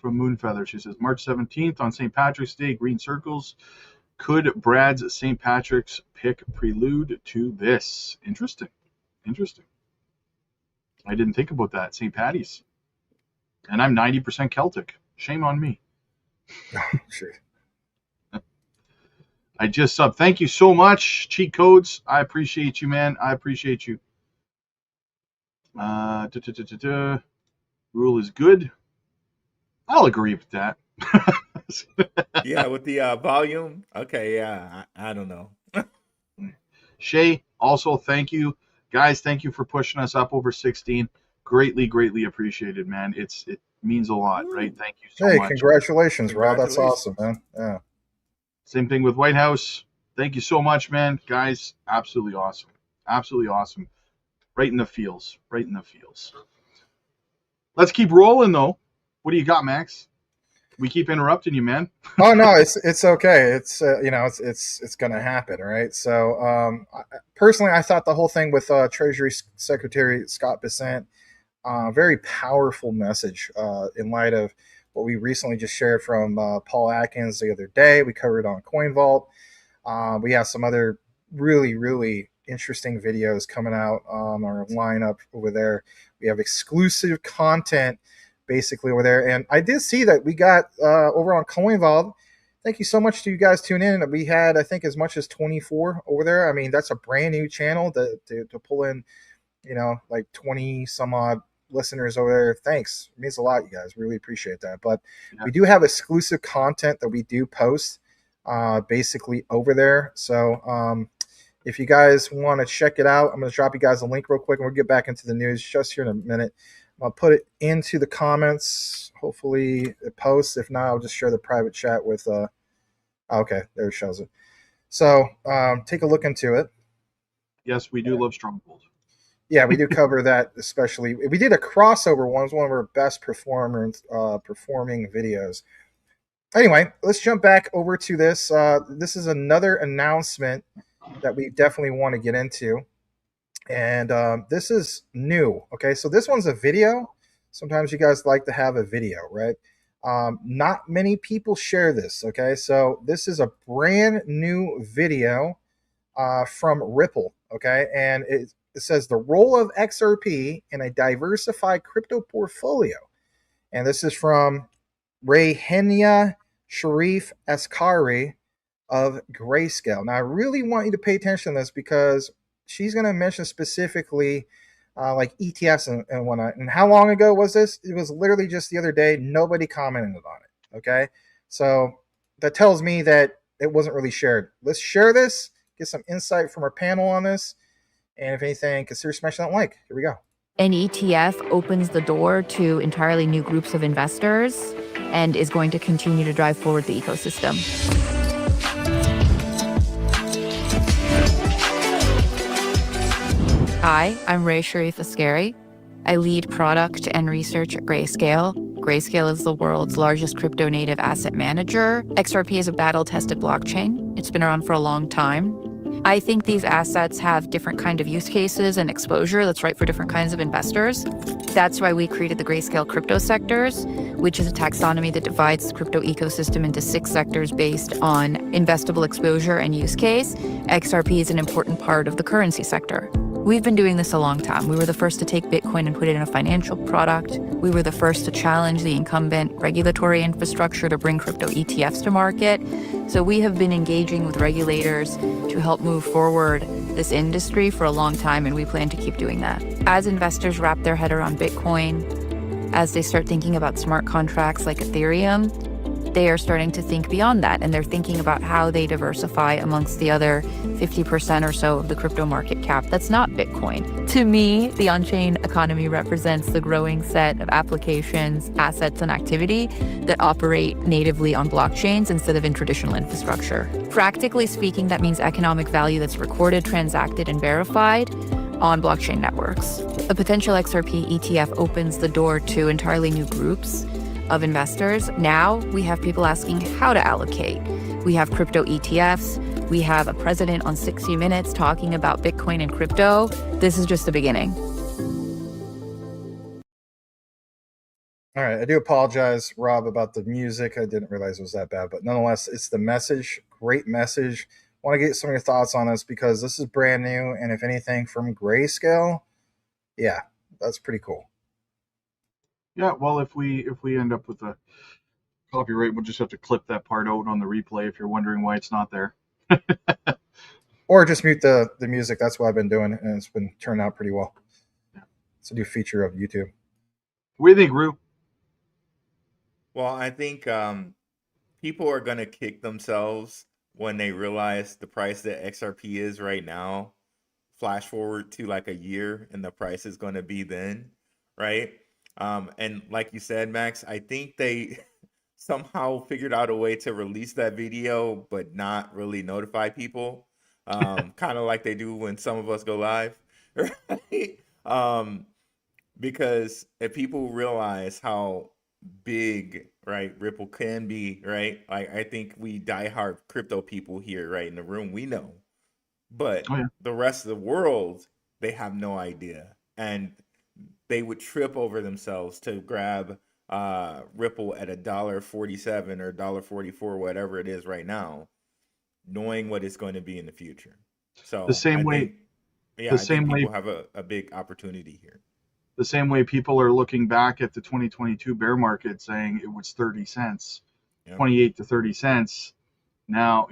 Moonfeather. She says March 17th on St. Patrick's Day, green circles. Could Brad's St. Patrick's pick prelude to this? Interesting. I didn't think about that. St. Patty's. And I'm 90% Celtic. Shame on me. Sure. I just subbed. Thank you so much, Cheat Codes. I appreciate you, man. I appreciate you. Rule is good. I'll agree with that. Yeah, with the volume. Okay, yeah, I don't know. Shay, also thank you. Guys, thank you for pushing us up over 16. Greatly appreciated, man. It means a lot, right? Thank you so much. Congratulations, Rob. That's awesome, man. Yeah. Same thing with White House. Thank you so much, man. Guys, absolutely awesome. Absolutely awesome. Right in the feels. Let's keep rolling, though. What do you got, Max? We keep interrupting you, man. Oh no, it's okay. It's it's gonna happen, right? So personally, I thought the whole thing with Treasury Secretary Scott Bessent, very powerful message in light of what we recently just shared from Paul Atkins the other day. We covered it on Coin Vault. We have some other really interesting videos coming out on our lineup over there. We have exclusive content basically over there. And I did see that we got over on Coin Vault. Thank you so much to you guys tuning in. We had, I think, as much as 24 over there. I mean, that's a brand new channel to pull in, like 20 some odd listeners over there. Thanks. It means a lot, you guys. Really appreciate that. But we do have exclusive content that we do post basically over there. So if you guys want to check it out, I'm going to drop you guys a link real quick and we'll get back into the news just here in a minute. I'll put it into the comments. Hopefully it posts. If not, I'll just share the private chat with okay, there it shows it. So take a look into it. Yes, we do love Stronghold. Yeah, we do cover that, especially. We did a crossover one. It's one of our best performing videos. Anyway, let's jump back over to this. This is another announcement that we definitely want to get into. And this is new. Okay, so this one's a video. Sometimes you guys like to have a video, right? Not many people share this. Okay, so this is a brand new video from Ripple. Okay, and it says the role of XRP in a diversified crypto portfolio. And this is from Rayhenia Sharif Askari of Grayscale. Now, I really want you to pay attention to this because she's going to mention specifically like ETFs and whatnot. And how long ago was this? It was literally just the other day. Nobody commented on it. Okay. So that tells me that it wasn't really shared. Let's share this, get some insight from our panel on this. And if anything, consider smashing that like. Here we go. An ETF opens the door to entirely new groups of investors. and is going to continue to drive forward the ecosystem. Hi, I'm Xrp Xlm. I lead product and research at Grayscale. Grayscale is the world's largest crypto native asset manager. XRP is a battle-tested blockchain. It's been around for a long time. I think these assets have different kind of use cases and exposure that's right for different kinds of investors. That's why we created the Grayscale crypto sectors, which is a taxonomy that divides the crypto ecosystem into 6 sectors based on investable exposure and use case. XRP is an important part of the currency sector. We've been doing this a long time. We were the first to take Bitcoin and put it in a financial product. We were the first to challenge the incumbent regulatory infrastructure to bring crypto ETFs to market. So we have been engaging with regulators to help move forward this industry for a long time, and we plan to keep doing that. As investors wrap their head around Bitcoin, as they start thinking about smart contracts like Ethereum, they are starting to think beyond that, and they're thinking about how they diversify amongst the other 50% or so of the crypto market cap that's not Bitcoin. To me, the on-chain economy represents the growing set of applications, assets, and activity that operate natively on blockchains instead of in traditional infrastructure. Practically speaking, that means economic value that's recorded, transacted, and verified on blockchain networks. A potential XRP ETF opens the door to entirely new groups of investors. Now we have people asking how to allocate. We have crypto ETFs. We have a president on 60 Minutes talking about Bitcoin and crypto. This is just the beginning. All right, I do apologize, Rob, about the music. I didn't realize it was that bad, but nonetheless, it's the message. Great message. Want to get some of your thoughts on this because this is brand new, and if anything from Grayscale, yeah, that's pretty cool. Yeah, well, if we end up with a copyright, we'll just have to clip that part out on the replay if you're wondering why it's not there. Or just mute the music. That's what I've been doing, and it's been turning out pretty well. Yeah. It's a new feature of YouTube. What do you think, Rue? Well, I think people are going to kick themselves when they realize the price that XRP is right now. Flash forward to like a year, and the price is going to be then, right? And like you said, Max, I think they somehow figured out a way to release that video, but not really notify people. Kind of like they do when some of us go live, right? Because if people realize how big, right, Ripple can be, right? Like I think we diehard crypto people here, right, in the room, we know. But the rest of the world, they have no idea. And they would trip over themselves to grab Ripple at $1.47 or $1.44, whatever it is right now, knowing what it's going to be in the future. So the same way, I think people have a big opportunity here. The same way people are looking back at the 2022 bear market saying it was 30 cents, 28 to 30 cents. Now,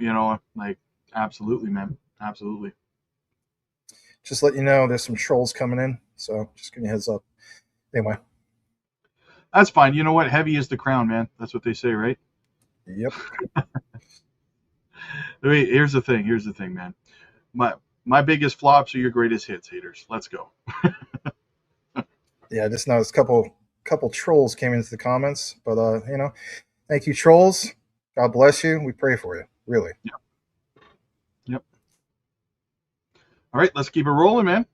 like absolutely, man. Absolutely. Just let you know, there's some trolls coming in, so just give you a heads up. Anyway. That's fine. You know what? Heavy is the crown, man. That's what they say, right? Yep. Wait, here's the thing, man. My biggest flops are your greatest hits, haters. Let's go. Yeah, I just noticed a couple trolls came into the comments, but thank you, trolls. God bless you. We pray for you, really. Yep. All right, let's keep it rolling, man.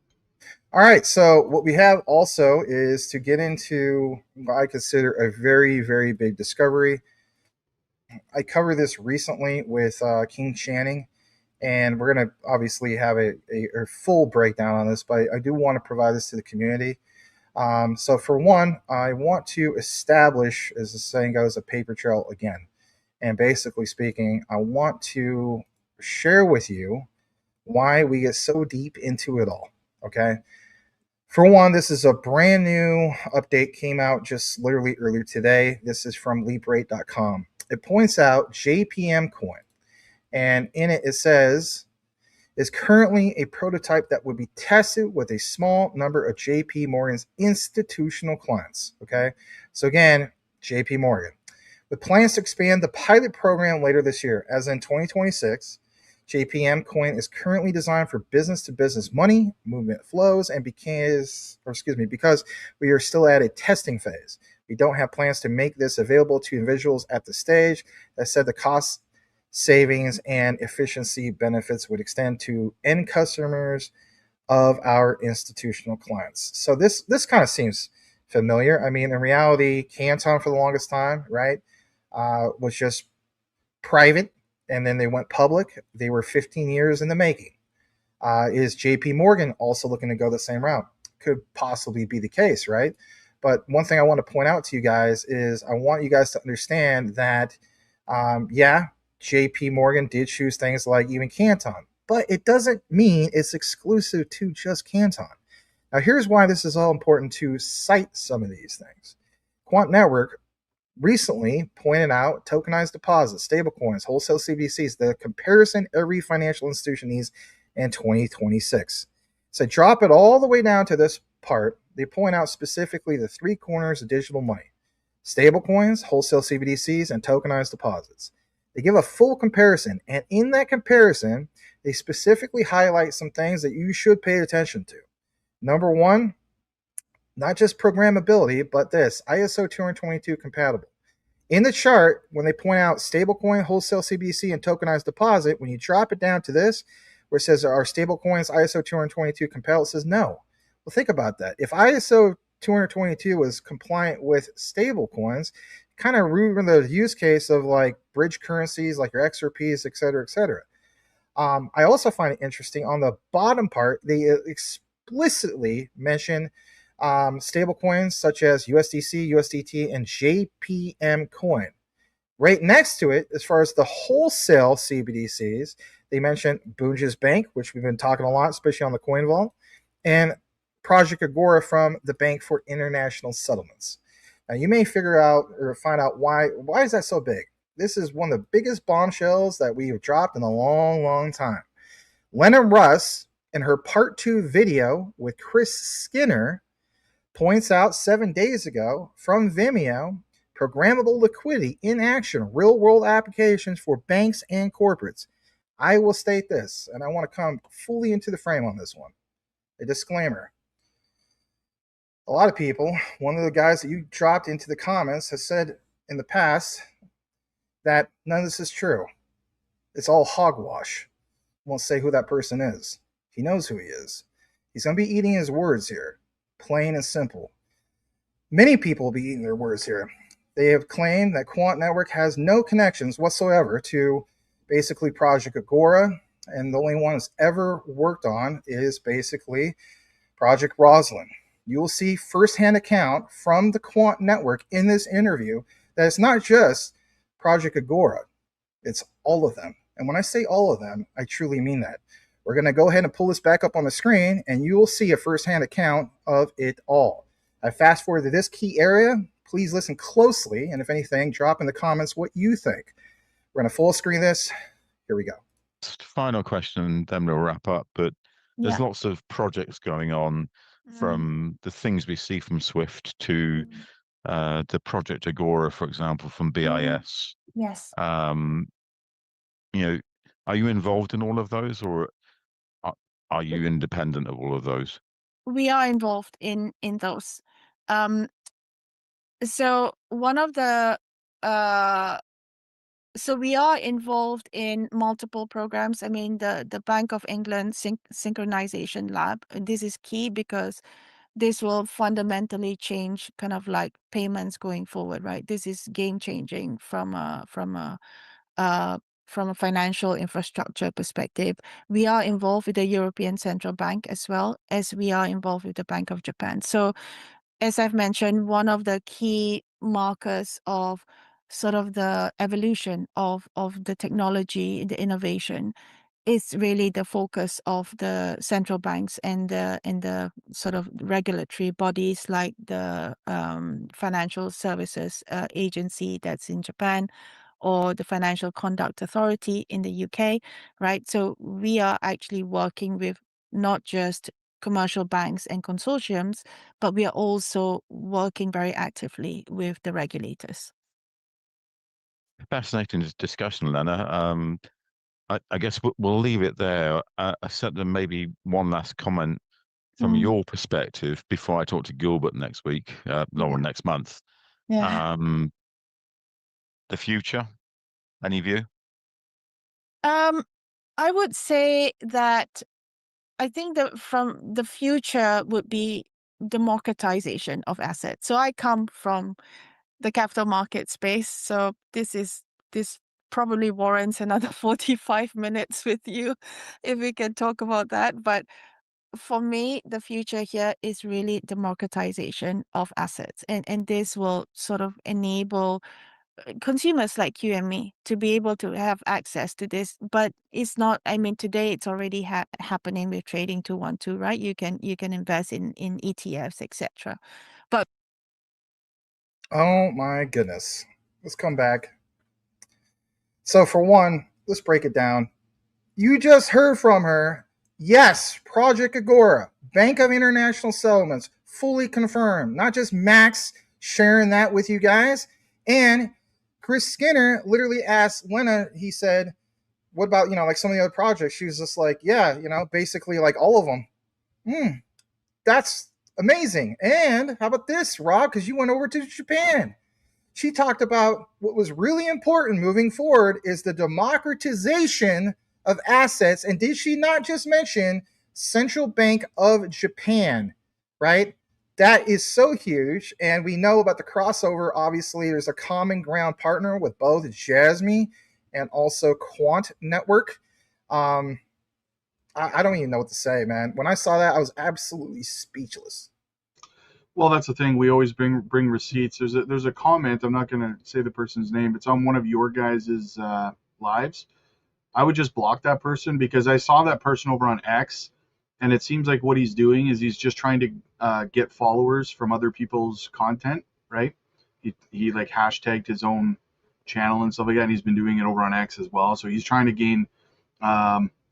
All right, so what we have also is to get into what I consider a very, very big discovery. I covered this recently with King Channing, and we're going to obviously have a full breakdown on this, but I do want to provide this to the community. So for one, I want to establish, as the saying goes, a paper trail again. And basically speaking, I want to share with you why we get so deep into it all, okay? For one, this is a brand new update, came out just literally earlier today. This is from leaprate.com. It points out JPM coin, and in it says, is currently a prototype that would be tested with a small number of JP Morgan's institutional clients, okay? So again, JP Morgan. With plans to expand the pilot program later this year, as in 2026, JPM coin is currently designed for business-to-business money movement flows, and because we are still at a testing phase. We don't have plans to make this available to individuals at the stage. That said, the cost savings and efficiency benefits would extend to end customers of our institutional clients. So this kind of seems familiar. I mean, in reality, Canton for the longest time, right, was just private, and then they went public. They were 15 years in the making. Is JP Morgan also looking to go the same route? Could possibly be the case, right? But one thing I want to point out to you guys is I want you guys to understand that, yeah, JP Morgan did choose things like even Canton, but it doesn't mean it's exclusive to just Canton. Now, here's why this is all important to cite some of these things. Quant Network recently pointed out tokenized deposits, stablecoins, wholesale CBDCs, the comparison every financial institution needs in 2026. So drop it all the way down to this part. They point out specifically the three corners of digital money: stablecoins, wholesale CBDCs, and tokenized deposits. They give a full comparison, and in that comparison, they specifically highlight some things that you should pay attention to. Number one, not just programmability, but this ISO 222 compatible. In the chart, when they point out stablecoin, wholesale CBDC, and tokenized deposit, when you drop it down to this, where it says, are stablecoins ISO 222 compatible? It says no. Well, think about that. If ISO 222 was compliant with stablecoins, kind of ruin the use case of like bridge currencies, like your XRPs, et cetera, et cetera. I also find it interesting on the bottom part, they explicitly mention stablecoins such as USDC, USDT, and JPM coin. Right next to it, as far as the wholesale CBDCs, they mention Bunge's Bank, which we've been talking a lot, especially on the Coin Vault, and Project Agora from the Bank for International Settlements. Now, you may figure out or find out why is that so big? This is one of the biggest bombshells that we have dropped in a long, long time. Lena Russ, in her part 2 video with Chris Skinner, points out 7 days ago from Vimeo, programmable liquidity in action, real-world applications for banks and corporates. I will state this, and I want to come fully into the frame on this one. A disclaimer. A lot of people, one of the guys that you dropped into the comments has said in the past that none of this is true. It's all hogwash. Won't say who that person is. He knows who he is. He's going to be eating his words here. Plain and simple. Many people will be eating their words here. They have claimed that Quant Network has no connections whatsoever to basically Project Agora, and the only one that's ever worked on is basically Project Roslyn. You will see firsthand account from the Quant Network in this interview that it's not just Project Agora, it's all of them. And when I say all of them, I truly mean that. We're going to go ahead and pull this back up on the screen, and you will see a firsthand account of it all. I fast forward to this key area. Please listen closely, and if anything, drop in the comments what you think. We're going to full screen this. Here we go. Final question, then we'll wrap up. But there's lots of projects going on, from the things we see from Swift to the Project Agora, for example, from BIS. Yes. You know, are you involved in all of those, or are you independent of all of those? We are involved in those. So one of the so we are involved in multiple programs. I mean, the Bank of England Synchronization Lab. This is key because this will fundamentally change kind of like payments going forward, right? This is game changing from a financial infrastructure perspective. We are involved with the European Central Bank as well as we are involved with the Bank of Japan. So as I've mentioned, one of the key markers of sort of the evolution of the technology, the innovation, is really the focus of the central banks and the sort of regulatory bodies like the Financial Services Agency that's in Japan, or the Financial Conduct Authority in the UK, right? So we are actually working with not just commercial banks and consortiums, but we are also working very actively with the regulators. Fascinating discussion, Lena. I guess we'll leave it there. Except then maybe one last comment from your perspective before I talk to Gilbert next week, no, next month. Yeah. The future, any view? I would say that I think that from the future would be democratization of assets. So I come from the capital market space, so this probably warrants another 45 minutes with you if we can talk about that. But for me, the future here is really democratization of assets, and this will sort of enable consumers like you and me to be able to have access to this. But it's not, I mean, today it's already happening with trading 212, right? You can invest in ETFs, etc. But Oh my goodness. Let's come back. So for one, let's break it down. You just heard from her. Yes, Project Agora, Bank of International Settlements, fully confirmed. Not just Max sharing that with you guys. And Chris Skinner literally asked Lena, he said, what about, like some of the other projects? She was just like, yeah, basically like all of them. That's amazing. And how about this, Rob? Because you went over to Japan. She talked about what was really important moving forward is the democratization of assets. And did she not just mention Central Bank of Japan, right? That is so huge. And we know about the crossover. Obviously, there's a common ground partner with both Jasmine and also Quant Network. I don't even know what to say, man. When I saw that, I was absolutely speechless. Well, that's the thing. We always bring receipts. There's a comment. I'm not going to say the person's name. It's on one of your guys' lives. I would just block that person because I saw that person over on X, and it seems like what he's doing is he's just trying to get followers from other people's content, right? He like hashtagged his own channel and stuff like that, and he's been doing it over on X as well. So he's trying to gain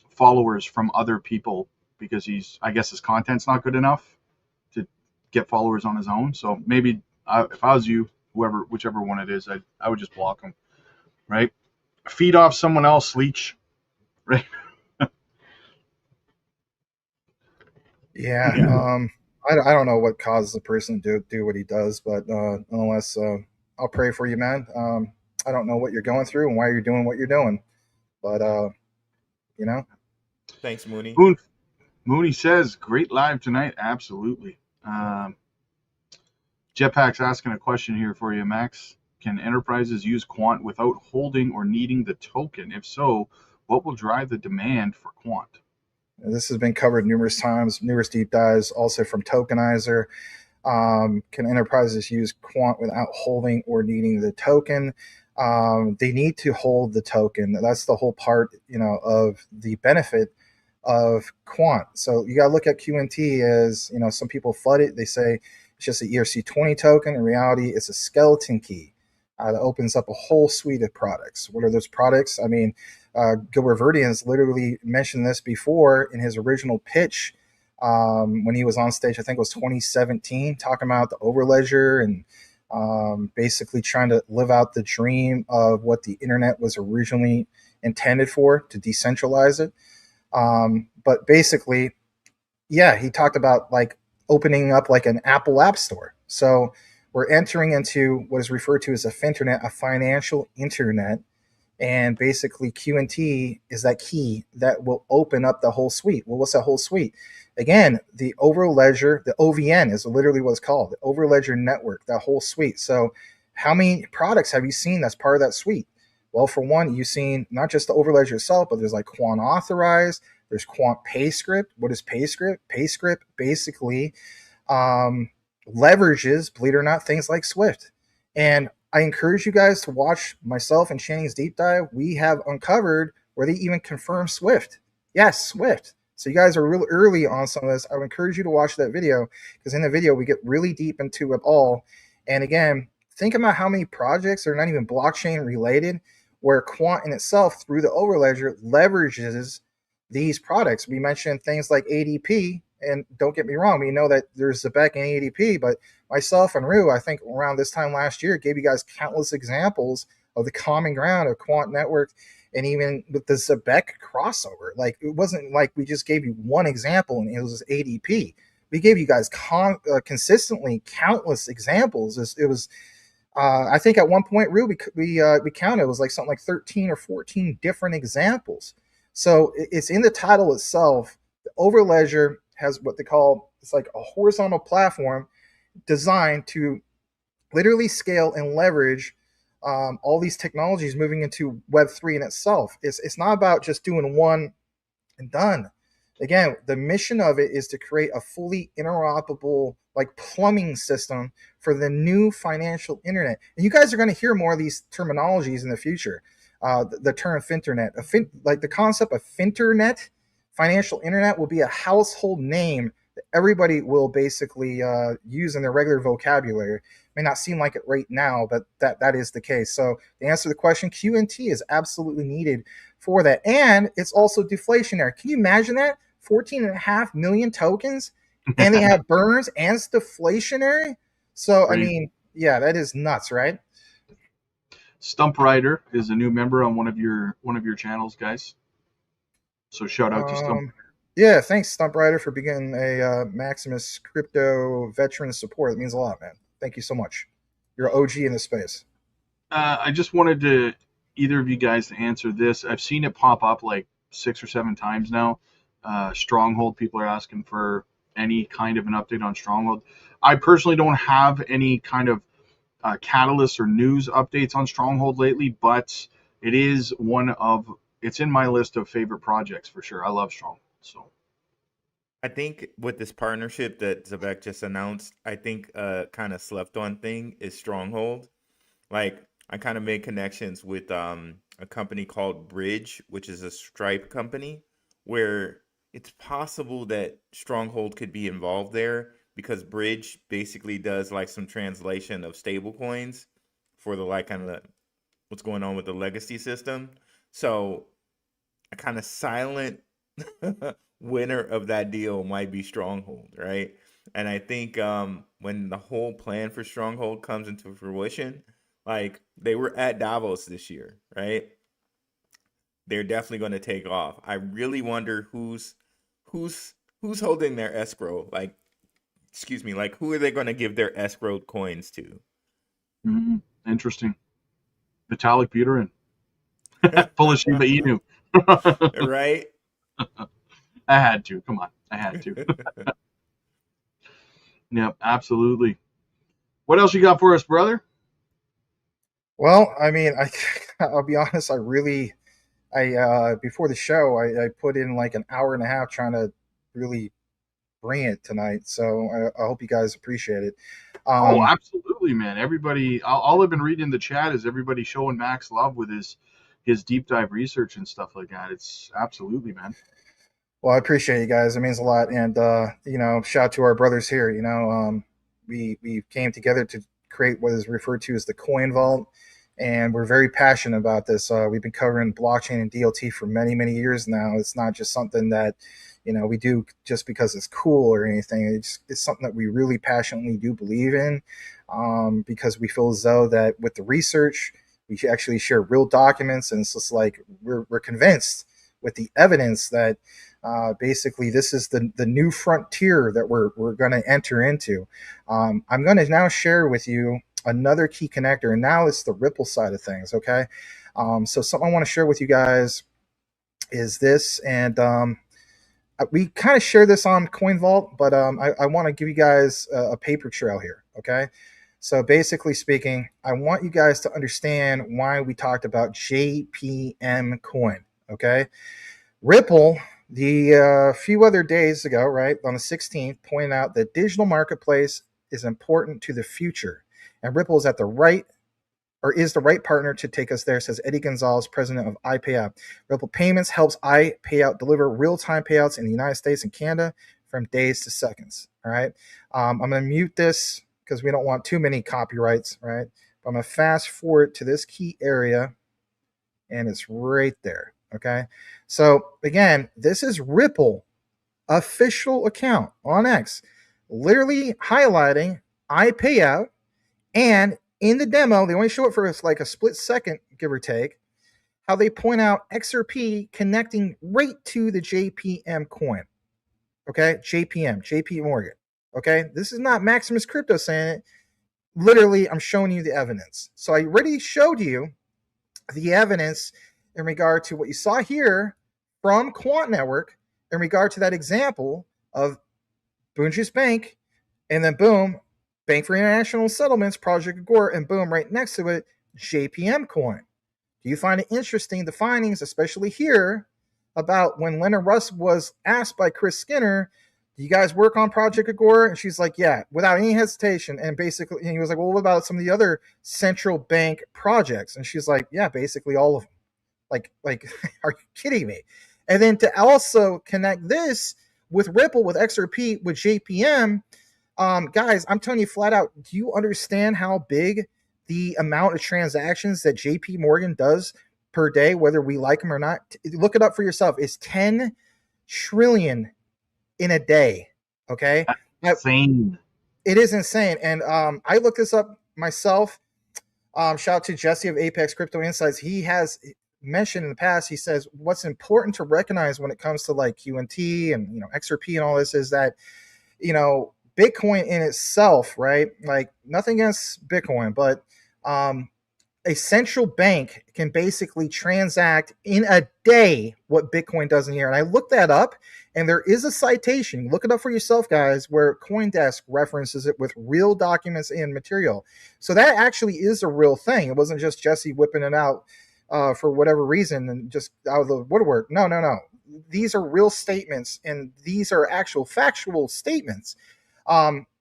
followers from other people because I guess his content's not good enough to get followers on his own. So maybe if I was you, whichever one it is, I would just block him, right? Feed off someone else, Leech, right? Yeah. I don't know what causes a person to do what he does, but nonetheless, I'll pray for you, man. I don't know what you're going through and why you're doing what you're doing, but Thanks, Mooney. Mooney says, great live tonight. Absolutely. Jetpack's asking a question here for you, Max. Can enterprises use Quant without holding or needing the token? If so, what will drive the demand for Quant? This has been covered numerous times, numerous deep dives, also from Tokenizer. Can enterprises use Quant without holding or needing the token? They need to hold the token. That's the whole part, of the benefit of Quant. So you got to look at QNT as, some people flood it. They say it's just an ERC20 token. In reality, it's a skeleton key that opens up a whole suite of products. What are those products? I mean, Gilbert Verdian's literally mentioned this before in his original pitch when he was on stage. I think it was 2017, talking about the Overledger and basically trying to live out the dream of what the internet was originally intended for, to decentralize it. But basically, yeah, he talked about like opening up like an Apple App Store. So we're entering into what is referred to as a finternet, a financial internet. And basically, QNT is that key that will open up the whole suite. Well, what's that whole suite? Again, the Overledger, the OVN is literally what it's called, the Overledger network, that whole suite. So how many products have you seen that's part of that suite? Well, for one, you've seen not just the Overledger itself, but there's like Quant Authorized, there's Quant PayScript. What is PayScript? PayScript basically leverages, believe it or not, things like Swift. And I encourage you guys to watch myself and Channing's deep dive. We have uncovered where they even confirm Swift. Yes, Swift. So you guys are real early on some of this. I would encourage you to watch that video because in the video we get really deep into it all. And again, think about how many projects are not even blockchain related where Quant in itself through the Overledger leverages these products. We mentioned things like ADP, and don't get me wrong, we know that there's Zbcn and ADP, but myself and Rue, I think around this time last year, gave you guys countless examples of the common ground of Quant Network And even with the Zbcn crossover, like it wasn't like we just gave you one example and it was ADP. We gave you guys consistently countless examples. It was I think at one point, real we counted, it was like something like 13 or 14 different examples. So it's in the title itself. The Overledger has what they call, it's like a horizontal platform designed to literally scale and leverage all these technologies moving into Web3 in itself. It's not about just doing one and done. Again, the mission of it is to create a fully interoperable, like, plumbing system for the new financial internet. And you guys are going to hear more of these terminologies in the future. The term finternet, like the concept of finternet, financial internet, will be a household name that everybody will basically use in their regular vocabulary. It may not seem like it right now, but that is the case. So to answer the question, QNT is absolutely needed for that. And it's also deflationary. Can you imagine that? 14.5 million tokens, and they have burners, and it's deflationary. So I mean, yeah, that is nuts, right? Stump Rider is a new member on one of your channels, guys. So shout out to Stump. Yeah, thanks, Stump Rider, for being a Maximus crypto veteran support. It means a lot, man. Thank you so much. You're an OG in the space. I just wanted to either of you guys to answer this. I've seen it pop up like 6 or 7 times now. Stronghold, people are asking for any kind of an update on Stronghold. I personally don't have any kind of catalysts or news updates on Stronghold lately, but it is it's in my list of favorite projects for sure. I love Stronghold. So I think with this partnership that Zbcn just announced, I think kind of slept on thing is Stronghold. Like, I kind of made connections with a company called Bridge, which is a Stripe company, where it's possible that Stronghold could be involved there, because Bridge basically does like some translation of stable coins for the like kind of what's going on with the legacy system. So a kind of silent winner of that deal might be Stronghold, right? And I think when the whole plan for Stronghold comes into fruition, like they were at Davos this year, right? They're definitely going to take off. I really wonder who's holding their escrow. Like, excuse me, like who are they going to give their escrowed coins to? Interesting. Metallic Buterin. Full of Shiba Inu. Right? I had to. Come on. I had to. Yep, absolutely. What else you got for us, brother? Well, I mean, I'll be honest. Before the show, I put in like an hour and a half trying to really bring it tonight. So I hope you guys appreciate it. Oh, absolutely, man. Everybody, all I've been reading in the chat is everybody showing Max love with his deep dive research and stuff like that. It's absolutely, man. Well, I appreciate you guys. It means a lot. And, shout out to our brothers here. We came together to create what is referred to as the Coin Vault. And we're very passionate about this. We've been covering blockchain and DLT for many, many years now. It's not just something that, we do just because it's cool or anything. It's something that we really passionately do believe in, because we feel as though that with the research, we should actually share real documents. And it's just like we're convinced with the evidence that basically this is the new frontier that we're going to enter into. I'm going to now share with you another key connector, and now it's the Ripple side of things. Okay. So something I want to share with you guys is this, and we kind of share this on Coin Vault, but I want to give you guys a paper trail here. Okay. So basically speaking, I want you guys to understand why we talked about JPM coin. Okay. Ripple, the few other days ago, right, on the 16th, pointed out that digital marketplace is important to the future. And Ripple is is the right partner to take us there, says Eddie Gonzalez, president of iPayout. Ripple Payments helps iPayout deliver real-time payouts in the United States and Canada from days to seconds. All right. I'm going to mute this because we don't want too many copyrights, right? But I'm going to fast forward to this key area, and it's right there. Okay. So again, this is Ripple official account on X, literally highlighting iPayout. And in the demo, they only show it for like a split second, give or take. how they point out Xrp connecting right to the JPM coin. Okay, JP Morgan. Okay, this is not Maximus Crypto saying it. Literally, I'm showing you the evidence. So I already showed you the evidence in regard to what you saw here from Quant Network in regard to that example of Boonjuice Bank, and then boom, Bank for International Settlements, Project Agora, and boom, right next to it, JPM coin. Do you find it interesting, the findings, especially here, about when Leonard Russ was asked by Chris Skinner, do you guys work on Project Agora? And she's like, yeah, without any hesitation. And basically, and he was like, well, what about some of the other central bank projects? And she's like, yeah, basically all of them. Like, are you kidding me? And then to also connect this with Ripple, with XRP, with JPM, guys, I'm telling you flat out, do you understand how big the amount of transactions that JP Morgan does per day, whether we like them or not? Look it up for yourself. It's 10 trillion in a day. Okay. That's insane. It is insane. And I looked this up myself. Shout out to Jesse of Apex Crypto Insights. He has mentioned in the past, he says what's important to recognize when it comes to like QNT and XRP and all this is that Bitcoin in itself, right? Like nothing against Bitcoin, but a central bank can basically transact in a day what Bitcoin does in a year. And I looked that up, and there is a citation. Look it up for yourself, guys, where CoinDesk references it with real documents and material. So that actually is a real thing. It wasn't just Jesse whipping it out for whatever reason and just out of the woodwork. No. These are real statements, and these are actual factual statements.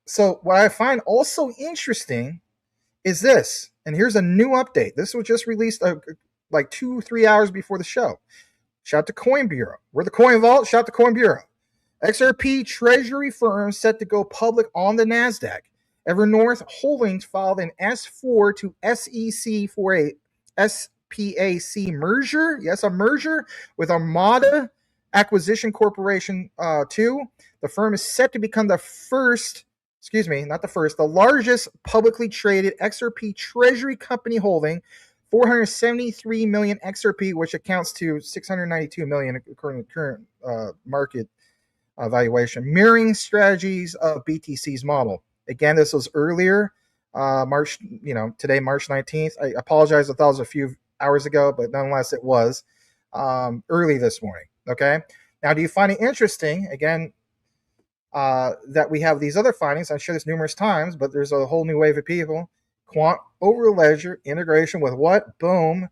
So what I find also interesting is this, and here's a new update. This was just released like 2-3 hours before the show. Shout out to Coin Bureau. We're the Coin Vault. Shout out to Coin Bureau. XRP treasury firm set to go public on the NASDAQ. Evernorth Holdings filed an S4 to SEC for a SPAC merger. Yes, a merger with Armada Acquisition Corporation 2. The firm is set to become the largest publicly traded XRP treasury company holding 473 million XRP, which accounts to 692 million according to current market valuation, mirroring strategies of BTC's model. Again, this was earlier, today, March 19th. I apologize if that was a few hours ago, but nonetheless, it was early this morning. Okay. Now, do you find it interesting, again, that we have these other findings? I've shared this numerous times, but there's a whole new wave of people. Quant over ledger integration with what? Boom.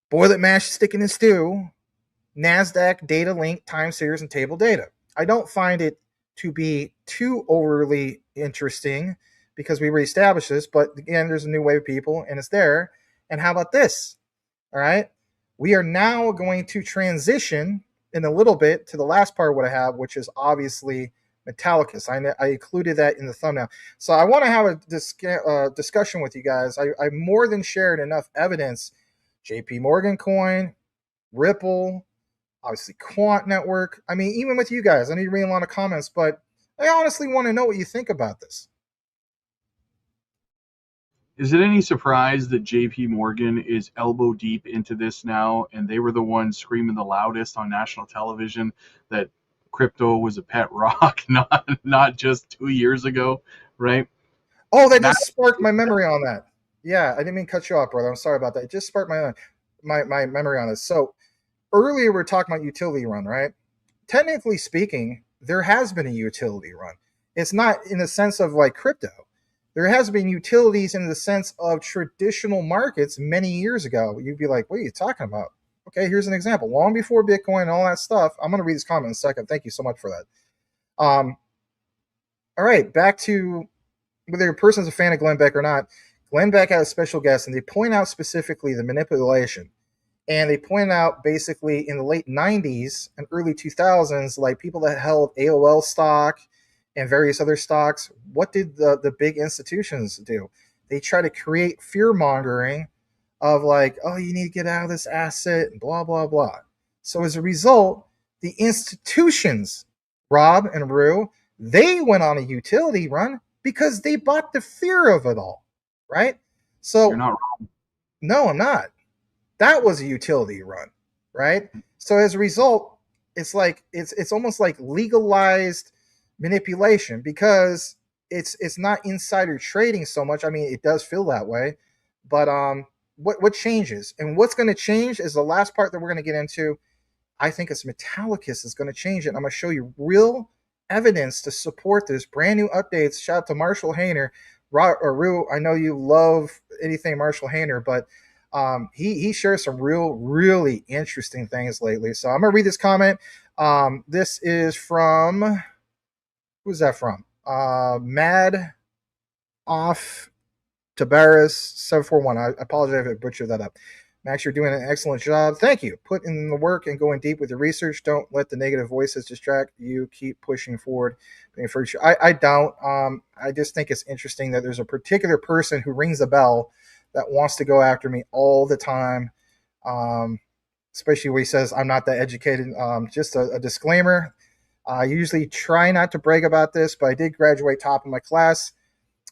Boil it, mash, stick in and stew. NASDAQ data link, time series, and table data. I don't find it to be too overly interesting because we reestablished this, but again, there's a new wave of people and it's there. And how about this? All right. We are now going to transition in a little bit to the last part of what I have, which is obviously Metallicus. I included that in the thumbnail. So I want to have a discussion with you guys. I more than shared enough evidence. JP Morgan coin, Ripple, obviously Quant Network. I mean, even with you guys, I need to read a lot of comments, but I honestly want to know what you think about this. Is it any surprise that JP Morgan is elbow deep into this now, and they were the ones screaming the loudest on national television that crypto was a pet rock, not just 2 years ago, right? Oh, that just sparked my memory on that. Yeah, I didn't mean to cut you off, brother. I'm sorry about that. It just sparked my memory on this. So earlier we were talking about utility run, right? Technically speaking, there has been a utility run. It's not in the sense of like crypto. There has been utilities in the sense of traditional markets many years ago. You'd be like, what are you talking about? Okay, here's an example. Long before Bitcoin and all that stuff. I'm going to read this comment in a second. Thank you so much for that. All right, back to whether a person's a fan of Glenn Beck or not. Glenn Beck had a special guest, and they point out specifically the manipulation. And they point out basically in the late 90s and early 2000s, like people that held AOL stock and various other stocks, what did the big institutions do? They try to create fear-mongering of like, oh, you need to get out of this asset, and blah, blah, blah. So as a result, the institutions, Rob and Rue, they went on a utility run because they bought the fear of it all, right? So you're not wrong. No, I'm not. That was a utility run, right? So as a result, it's like it's almost like legalized manipulation because it's not insider trading so much. I mean, it does feel that way, but what changes and what's going to change is the last part that we're going to get into. I think it's Metallicus is going to change it. And I'm going to show you real evidence to support this. Brand new updates. Shout out to Marshall Hayner. Rue, I know you love anything Marshall Hayner, but he shares some really interesting things lately. So I'm going to read this comment. This is from, who's that from? Mad Off Tabaris 741. I apologize if I butchered that up. Max, you're doing an excellent job. Thank you. Put in the work and going deep with your research. Don't let the negative voices distract you. Keep pushing forward. I don't. I just think it's interesting that there's a particular person who rings a bell that wants to go after me all the time. Especially when he says I'm not that educated. Just a disclaimer. I usually try not to brag about this, but I did graduate top of my class.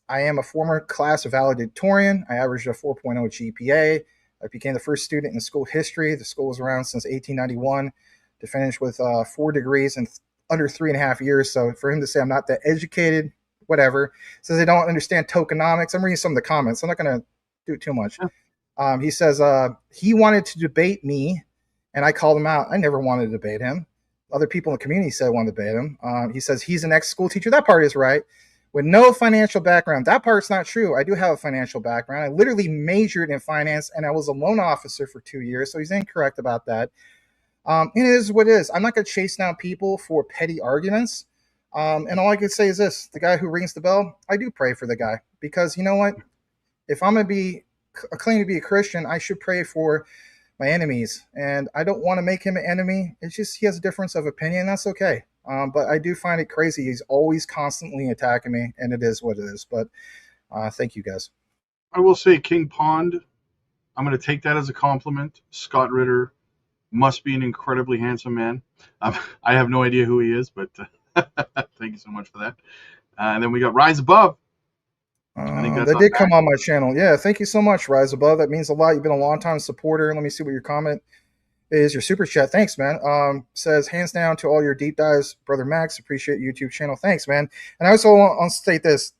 I am a former class valedictorian. I averaged a 4.0 GPA. I became the first student in school history. The school was around since 1891 to finish with 4 degrees in under 3.5 years. So for him to say I'm not that educated, whatever, says I don't understand tokenomics. I'm reading some of the comments. I'm not going to do too much. He says he wanted to debate me, and I called him out. I never wanted to debate him. Other people in the community said I wanted to debate him. He says he's an ex-school teacher. That part is right. With no financial background. That part's not true. I do have a financial background. I literally majored in finance, and I was a loan officer for 2 years, so he's incorrect about that. It is what it is. I'm not going to chase down people for petty arguments. And all I can say is this. The guy who rings the bell, I do pray for the guy. Because you know what? If I'm going to claim to be a Christian, I should pray for my enemies. And I don't want to make him an enemy. It's just he has a difference of opinion. That's okay. But I do find it crazy. He's always constantly attacking me, and it is what it is. But thank you, guys. I will say King Pond, I'm going to take that as a compliment. Scott Ritter must be an incredibly handsome man. I have no idea who he is, but thank you so much for that. And then we got Rise Above. That did come on my channel. Yeah, thank you so much, Rise Above. That means a lot. You've been a long-time supporter. Let me see what your comment is. Your super chat. Thanks, man. Says hands down to all your deep dives, brother Max. Appreciate YouTube channel. Thanks, man. And I also want to state this: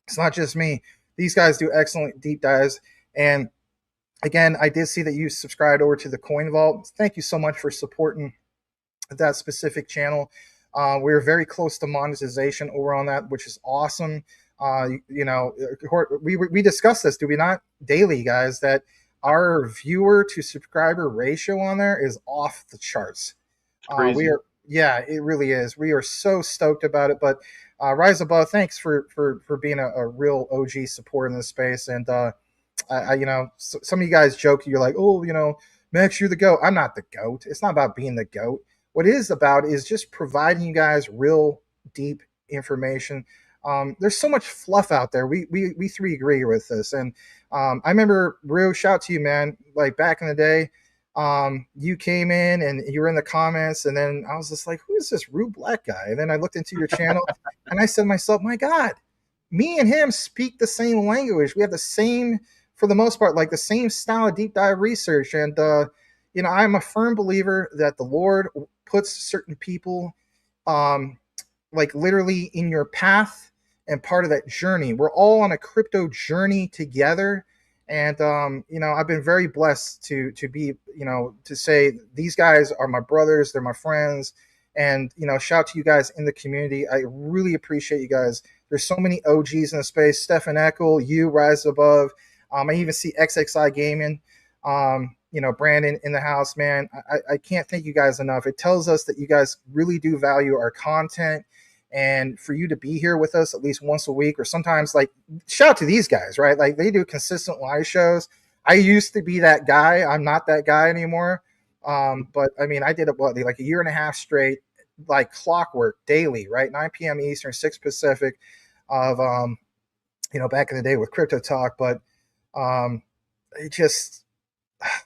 it's not just me. These guys do excellent deep dives. And again, I did see that you subscribed over to the Coin Vault. Thank you so much for supporting that specific channel. We're very close to monetization over on that, which is awesome. You know, we discussed this, do we not, daily, guys, that our viewer to subscriber ratio on there is off the charts. Yeah, it really is. We are so stoked about it. But Rise Above, thanks for being a real OG support in this space. And you know, some of you guys joke, you're like, oh, you know, Max, you're the GOAT. I'm not the GOAT. It's not about being the GOAT. What it is about is just providing you guys real deep information. There's so much fluff out there. We three agree with this. And I remember, Rue, shout out to you, man. Like back in the day, you came in and you were in the comments, and then I was just like, who is this Rue Black guy? And then I looked into your channel and I said to myself, my God, me and him speak the same language. We have the same, for the most part, like the same style of deep dive research. And, you know, I'm a firm believer that the Lord puts certain people, like literally in your path and part of that journey. We're all on a crypto journey together. And, you know, I've been very blessed to be, you know, to say these guys are my brothers. They're my friends. And, you know, shout to you guys in the community. I really appreciate you guys. There's so many OGs in the space. Stefan Eckel, you, Rise Above. I even see XXI Gaming, you know, Brandon in the house, man. I can't thank you guys enough. It tells us that you guys really do value our content. And for you to be here with us at least once a week, or sometimes, like, shout out to these guys, right? Like, they do consistent live shows. I used to be that guy. I'm not that guy anymore. But I mean, I did it like a year and a half straight, like clockwork, daily, right? 9 p.m. Eastern, 6 Pacific, of you know, back in the day with Crypto Talk. But it just,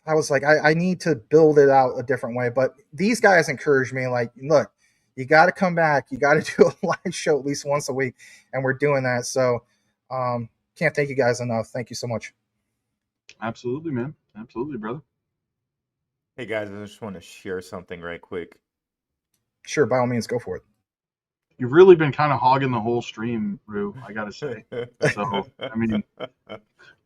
I was like, I need to build it out a different way. But these guys encouraged me, like, look, you got to come back. You got to do a live show at least once a week. And we're doing that. So can't thank you guys enough. Thank you so much. Absolutely, man. Absolutely, brother. Hey guys, I just want to share something right quick. Sure, by all means, go for it. You've really been kind of hogging the whole stream, Rue, I gotta say. So, I mean, I'm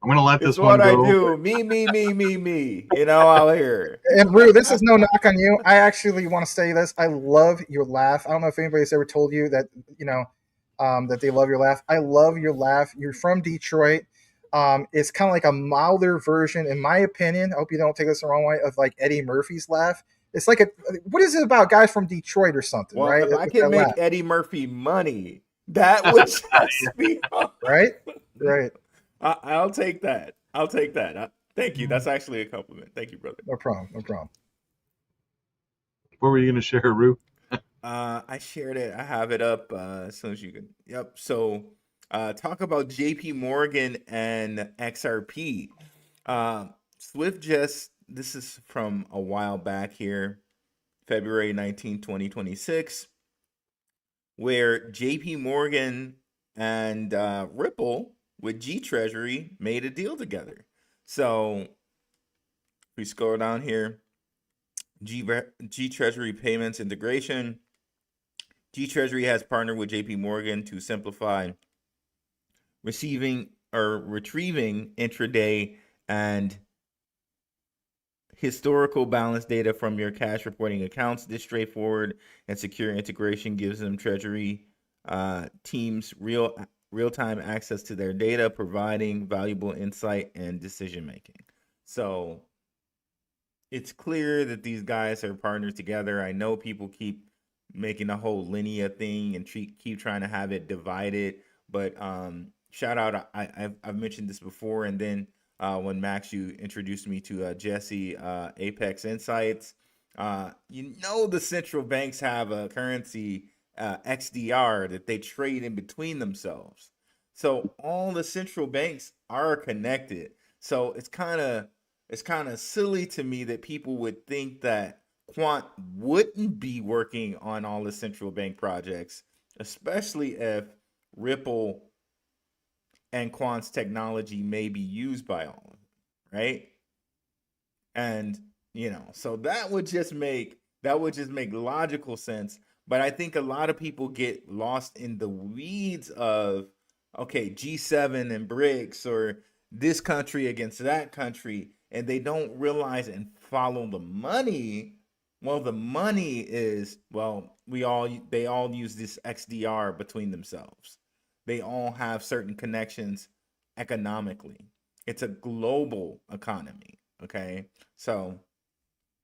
gonna let It's this one what I go. do. Me. You know, out here. And Rue, this is no knock on you. I actually want to say this. I love your laugh. I don't know if anybody's ever told you that, that they love your laugh. I love your laugh. You're from Detroit. It's kind of like a milder version, in my opinion. I hope you don't take this the wrong way, of like Eddie Murphy's laugh. It's like what is it about guys from Detroit or something, Well, right? if I With can that make laugh, Eddie Murphy money, that would just be right? Right. I'll take that. I'll take that. Thank you. That's actually a compliment. Thank you, brother. No problem. No problem. What were you gonna share, Rue? I shared it. I have it up as soon as you can. Yep. So, talk about JP Morgan and XRP. Swift this is from a while back here, February 19, 2026, where JP Morgan and Ripple with G Treasury made a deal together. So, if we scroll down here, G Treasury payments integration. G Treasury has partnered with JP Morgan to simplify receiving or retrieving intraday and historical balance data from your cash reporting accounts. This straightforward and secure integration gives them Treasury teams real-time access to their data, providing valuable insight and decision making. So it's clear that these guys are partnered together. I know people keep making a whole linear thing and keep trying to have it divided, but shout out, I've mentioned this before, and then when Max, you introduced me to Jesse, Apex Insights, the central banks have a currency, XDR, that they trade in between themselves. So all the central banks are connected. So it's kind of silly to me that people would think that Quant wouldn't be working on all the central bank projects, especially if Ripple and Quant's technology may be used by all of them, right? And so that would just make logical sense. But I think a lot of people get lost in the weeds of, okay, G7 and BRICS, or this country against that country, and they don't realize and follow the money. Well, the money is, they all use this XDR between themselves. They all have certain connections economically. It's a global economy, okay? So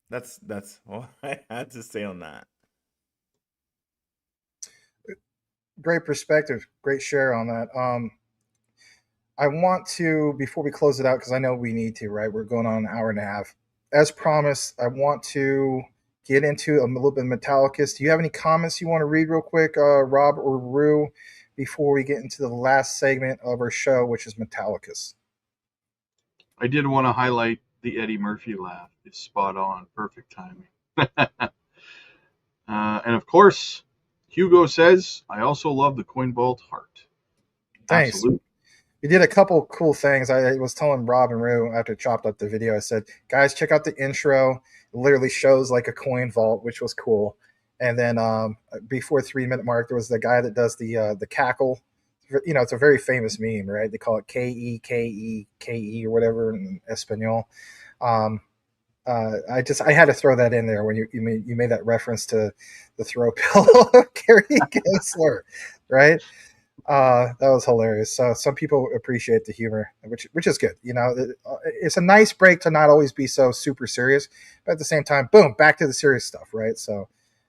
that's all I had to say on that. Great perspective. Great share on that. I want to, before we close it out, because I know we need to, right? We're going on an hour and a half. As promised, I want to get into a little bit of Metallicus. Do you have any comments you want to read real quick, Rob or Rue, before we get into the last segment of our show, which is Metallicus? I did want to highlight the Eddie Murphy laugh. It's spot on. Perfect timing. And of course, Hugo says, I also love the Coin Vault heart. Thanks. Absolutely. We did a couple cool things. I was telling Rob and Rue after I chopped up the video, I said, guys, check out the intro. It literally shows like a coin vault, which was cool. And then before 3-minute mark, there was the guy that does the cackle. It's a very famous meme, right? They call it K-E-K-E-K-E or whatever in Espanol. I had to throw that in there when you made that reference to the throw pillow of Gary Gensler, right? That was hilarious. So some people appreciate the humor, which is good. It's a nice break to not always be so super serious, but at the same time, boom, back to the serious stuff, right? So,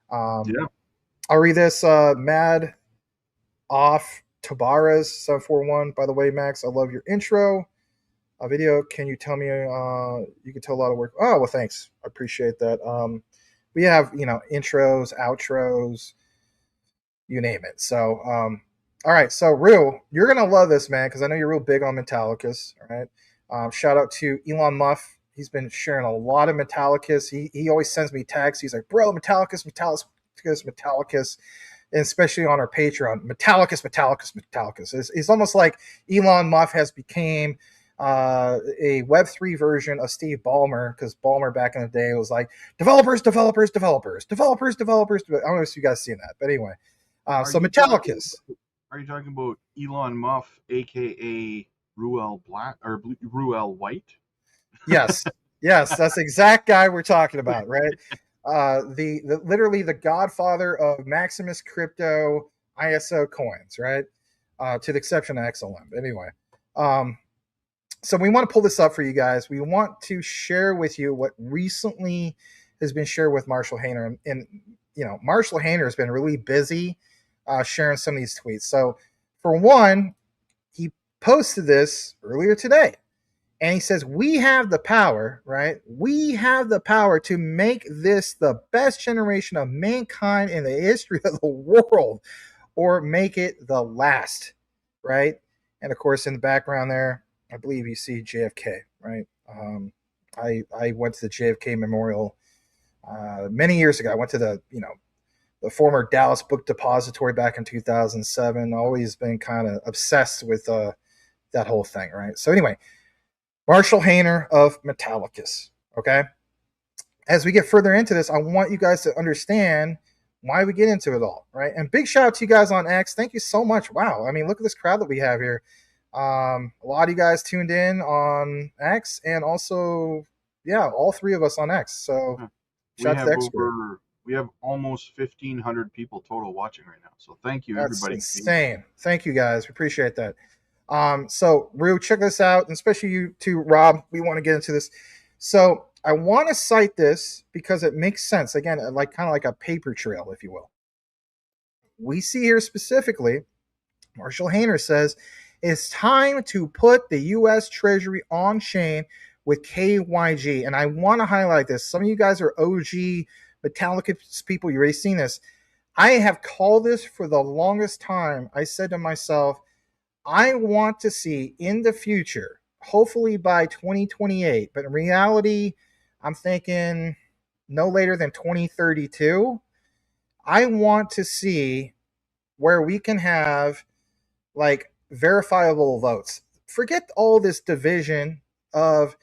Yeah. I'll read this. Mad Off Tabaras 741. By the way, Max, I love your intro. Video. Can you tell me? You can tell a lot of work. Oh, well, thanks. I appreciate that. We have intros, outros, you name it. So, all right. So, Rue, you're gonna love this, man, because I know you're real big on Metallicus. All right. Shout out to Elon Muff. He's been sharing a lot of Metallicus. He always sends me texts. He's like, bro, Metallicus, and especially on our Patreon, Metallicus. It's almost like Elon Musk has became a Web3 version of Steve Ballmer, because Ballmer back in the day was like developers, developers, developers, developers, developers. I don't know if you guys seen that, but anyway. So Metallicus. Are you talking about Elon Muff, aka Ruel Black or Ruel White? Yes, yes, that's the exact guy we're talking about, right? The literally the godfather of Maximus Crypto ISO coins, right? To the exception of XLM. Anyway, so we want to pull this up for you guys. We want to share with you what recently has been shared with Marshall Hayner, and you know, Marshall Hayner has been really busy sharing some of these tweets. So, for one, he posted this earlier today. And he says, we have the power, right? We have the power to make this the best generation of mankind in the history of the world, or make it the last, right? And of course, in the background there, I believe you see JFK, right? I went to the JFK Memorial many years ago. I went to the former Dallas Book Depository back in 2007. Always been kind of obsessed with that whole thing, right? So anyway, Marshall Hayner of Metallicus, okay? As we get further into this, I want you guys to understand why we get into it all, right? And big shout out to you guys on X. Thank you so much. Wow. I mean, look at this crowd that we have here. A lot of you guys tuned in on X, and also, yeah, all three of us on X. So shout out to the X group. We have almost 1,500 people total watching right now. So thank you, everybody. That's insane. Thank you, guys. We appreciate that. So Rue, check this out, and especially you too, Rob. We want to get into this. So I want to cite this because it makes sense. Again, like kind of like a paper trail, if you will. We see here specifically, Marshall Hayner says, it's time to put the U.S. Treasury on chain with KYG. And I want to highlight this. Some of you guys are OG Metallicus people. You already seen this. I have called this for the longest time. I said to myself, I want to see in the future, hopefully by 2028, but in reality, I'm thinking no later than 2032. I want to see where we can have like verifiable votes. Forget all this division of,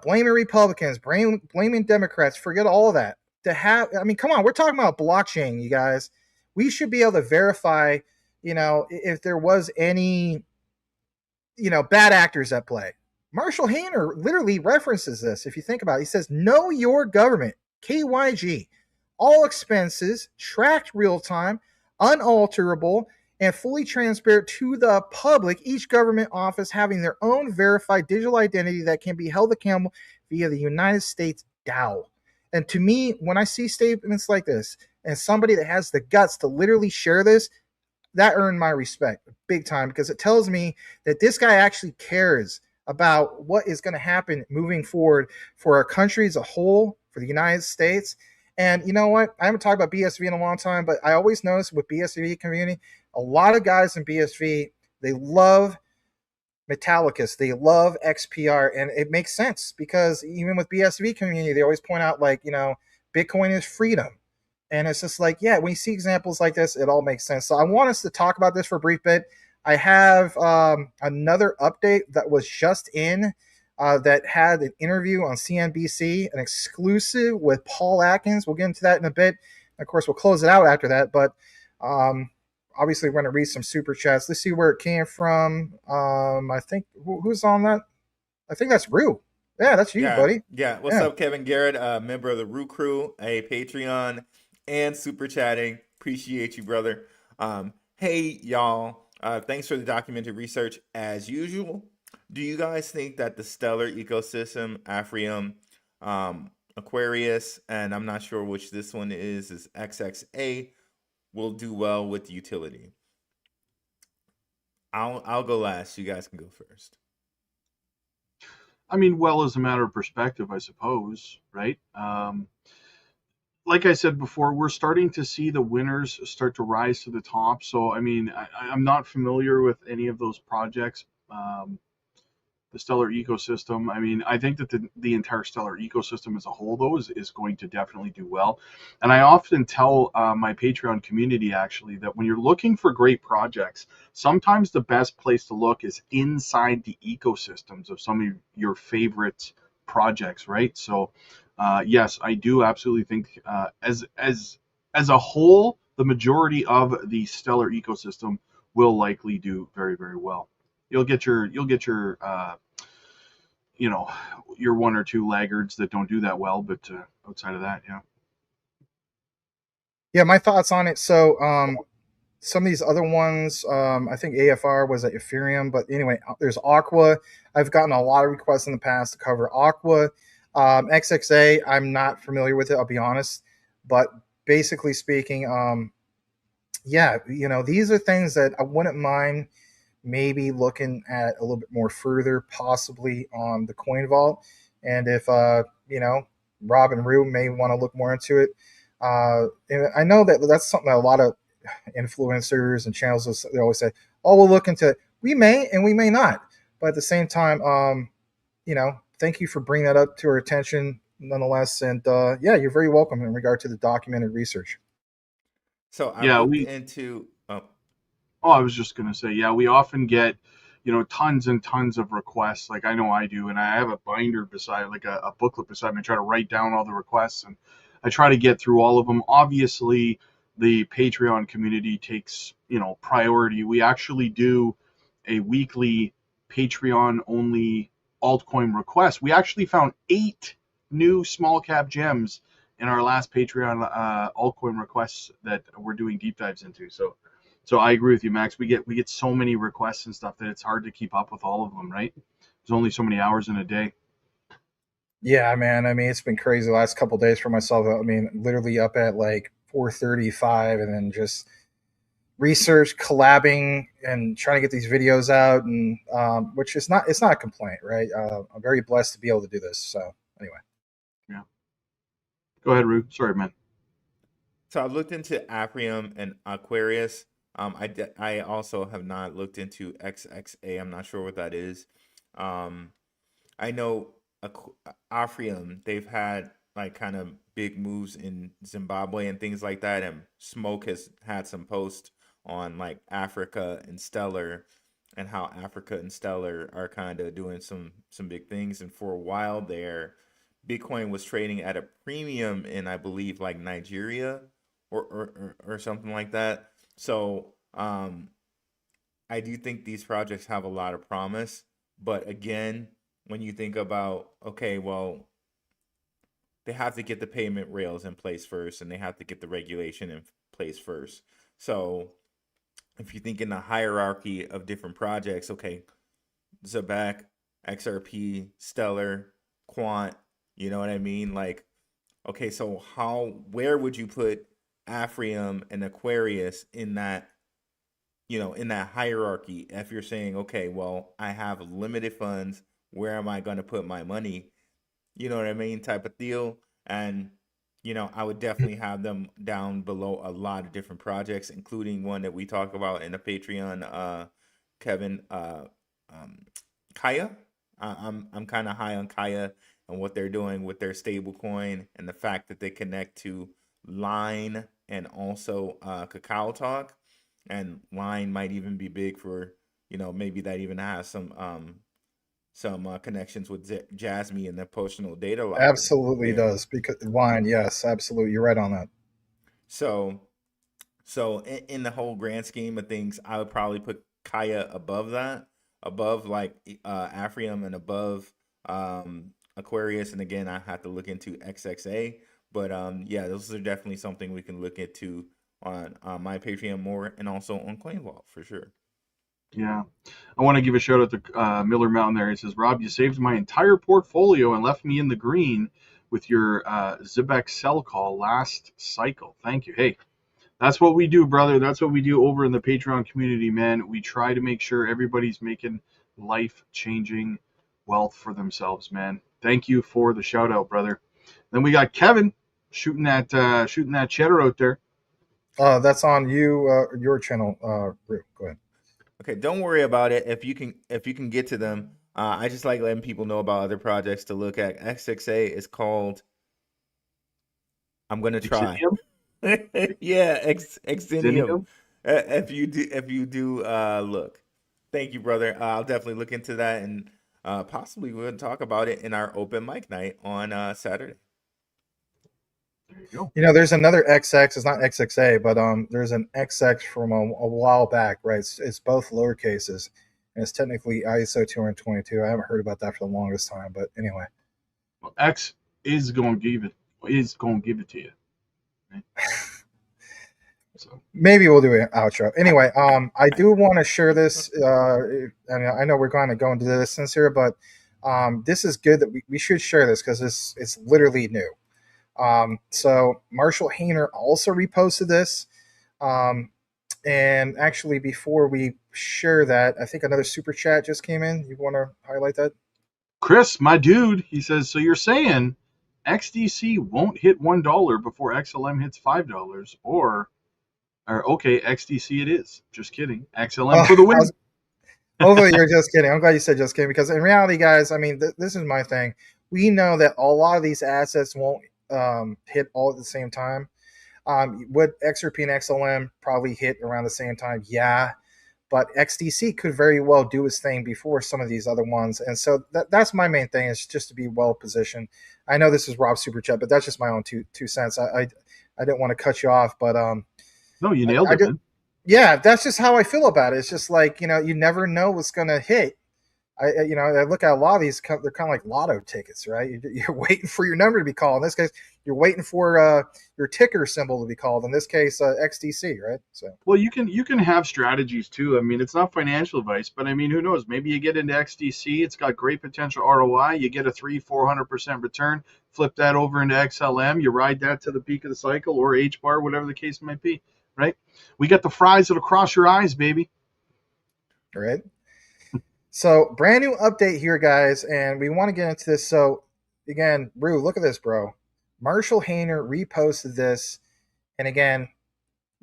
blaming Republicans, blaming Democrats. Forget all of that. Come on, we're talking about blockchain, you guys. We should be able to verify, if there was any, bad actors at play. Marshall Hayner literally references this. If you think about it, he says, know your government, KYG, all expenses tracked real time, unalterable, and fully transparent to the public, each government office having their own verified digital identity that can be held accountable via the United States DAO. And to me, when I see statements like this, and somebody that has the guts to literally share this, that earned my respect big time, because it tells me that this guy actually cares about what is going to happen moving forward for our country as a whole, for the United States. And you know what? I haven't talked about BSV in a long time, but I always notice with BSV community, a lot of guys in BSV, they love Metallicus, they love XPR, and it makes sense because even with BSV community, they always point out Bitcoin is freedom. And it's just like, yeah, when you see examples like this, it all makes sense. So I want us to talk about this for a brief bit. I have another update that was just in that had an interview on CNBC, an exclusive with Paul Atkins. We'll get into that in a bit. Of course, we'll close it out after that. But obviously, we're going to read some super chats. Let's see where it came from. I think, who's on that? I think that's Rue. Yeah, that's you, buddy. Yeah. What's up, Kevin Garrett, member of the Rue Crew, a Patreon, and super chatting. Appreciate you, brother. Hey, y'all. Thanks for the documented research as usual. Do you guys think that the Stellar ecosystem, Aphrium, Aquarius, and I'm not sure which this one is XXA, will do well with utility? I'll go last. You guys can go first. I mean, well, as a matter of perspective, I suppose, right? Like I said before, we're starting to see the winners start to rise to the top. So, I mean, I'm not familiar with any of those projects. the Stellar ecosystem. I mean, I think that the entire Stellar ecosystem as a whole, though, is going to definitely do well. And I often tell my Patreon community, actually, that when you're looking for great projects, sometimes the best place to look is inside the ecosystems of some of your favorite projects, right? So, yes, I do absolutely think as a whole, the majority of the Stellar ecosystem will likely do very, very well. You'll get your you know, your one or two laggards that don't do that well, but outside of that, yeah. Yeah, my thoughts on it. So, some of these other ones, I think AFR was at Ethereum, but anyway, there's Aqua. I've gotten a lot of requests in the past to cover Aqua. XXA, I'm not familiar with it, I'll be honest, but basically speaking, yeah, these are things that I wouldn't mind maybe looking at a little bit more further, possibly on the Coin Vault. And if Rob and Rue may want to look more into it, and I know that that's something that a lot of influencers and channels, they always say, "Oh, we'll look into it." We may and we may not, but at the same time, thank you for bringing that up to our attention, nonetheless. And yeah, you're very welcome in regard to the documented research. So I Yeah, looked into. Oh, I was just gonna say, yeah, we often get, tons and tons of requests. Like I know I do, and I have a binder beside, like a booklet beside me. I try to write down all the requests, and I try to get through all of them. Obviously, the Patreon community takes, priority. We actually do a weekly Patreon only altcoin request. We actually found 8 new small cap gems in our last Patreon altcoin requests that we're doing deep dives into. So I agree with you, Max. We get so many requests and stuff that it's hard to keep up with all of them, right? There's only so many hours in a day. Yeah, man. I mean, it's been crazy the last couple of days for myself. I mean, literally up at like 4:35, and then just research, collabing, and trying to get these videos out, and which is not, it's not a complaint, right? I'm very blessed to be able to do this. So anyway, yeah. Go ahead, Rue. Sorry, man. So I looked into Aprium and Aquarius. I also have not looked into XXA. I'm not sure what that is. I know Aprium, they've had like kind of big moves in Zimbabwe and things like that, and Smoke has had some posts on like Africa and Stellar, and how Africa and Stellar are kind of doing some big things. And for a while there, Bitcoin was trading at a premium in, I believe, like Nigeria or something like that. So I do think these projects have a lot of promise. But again, when you think about, okay, well, they have to get the payment rails in place first, and they have to get the regulation in place first. So if you think in the hierarchy of different projects, okay, Zbcn, XRP, Stellar, Quant, you know what I mean? Like, okay, so where would you put Aprium and Aquarius in that, in that hierarchy? If you're saying, okay, well, I have limited funds, where am I going to put my money? You know what I mean? Type of deal. And, I would definitely have them down below a lot of different projects, including one that we talk about in the Patreon, Kevin, Kaya. I'm kind of high on Kaya and what they're doing with their stable coin, and the fact that they connect to Line and also Kakao Talk. And Line might even be big for, maybe that even has some connections with Jasmine and the personal data locker. absolutely does, because wine. Yes, absolutely. You're right on that. So in the whole grand scheme of things, I would probably put Kaya above that, above like Aprium, and above Aquarius. And again, I have to look into XXA. But yeah, those are definitely something we can look into on my Patreon more, and also on CoinVault for sure. Yeah. I want to give a shout out to Miller Mountain there. He says, Rob, you saved my entire portfolio and left me in the green with your Zbcn sell call last cycle. Thank you. Hey, that's what we do, brother. That's what we do over in the Patreon community, man. We try to make sure everybody's making life-changing wealth for themselves, man. Thank you for the shout out, brother. Then we got Kevin shooting that cheddar out there. That's on you, your channel, Rue. Go ahead. Okay, don't worry about it. If you can get to them, I just like letting people know about other projects to look at. XXA is called. I'm gonna try. Yeah, Xenium. Xenium? If you do look, thank you, brother. I'll definitely look into that, and possibly we'll talk about it in our open mic night on Saturday. There you go. You know, there's another XX. It's not XXA, but there's an XX from a while back, right? It's both lower cases, and it's technically ISO 222. I haven't heard about that for the longest time, but anyway. Well, X is going to give it to you. Right? So Maybe we'll do an outro. Anyway, I do want to share this, and I know we're going to go into the distance here, but this is good that we should share this because it's literally new. So Marshall Hayner also reposted this. And actually, before we share that, I think another super chat just came in. You want to highlight that? Chris, my dude, he says, so you're saying XDC won't hit $1 before XLM hits $5, or okay, XDC it is. Just kidding. XLM for the win. Hopefully you're just kidding. I'm glad you said just kidding, because in reality, guys, I mean, this is my thing. We know that a lot of these assets won't hit all at the same time. Would Xrp and XLM probably hit around the same time? Yeah. But XDC could very well do its thing before some of these other ones. And so that's my main thing, is just to be well positioned. I know this is Rob's super chat, but that's just my own two cents. I didn't want to cut you off, but no, you nailed it, man. Yeah, that's just how I feel about it. It's just like, you know, you never know what's going to hit. I look at a lot of these, they're kind of like lotto tickets, right? You're waiting for your number to be called. In this case, you're waiting for your ticker symbol to be called. In this case, XDC, right? So, well, you can have strategies too. I mean, it's not financial advice, but I mean, who knows? Maybe you get into XDC. It's got great potential ROI. You get a 300-400% return. Flip that over into XLM. You ride that to the peak of the cycle, or H bar, whatever the case might be, right? We got the fries that'll cross your eyes, baby. Right. So, brand new update here, guys, and we want to get into this. So, again, Rue, look at this, bro. Marshall Hayner reposted this, and again,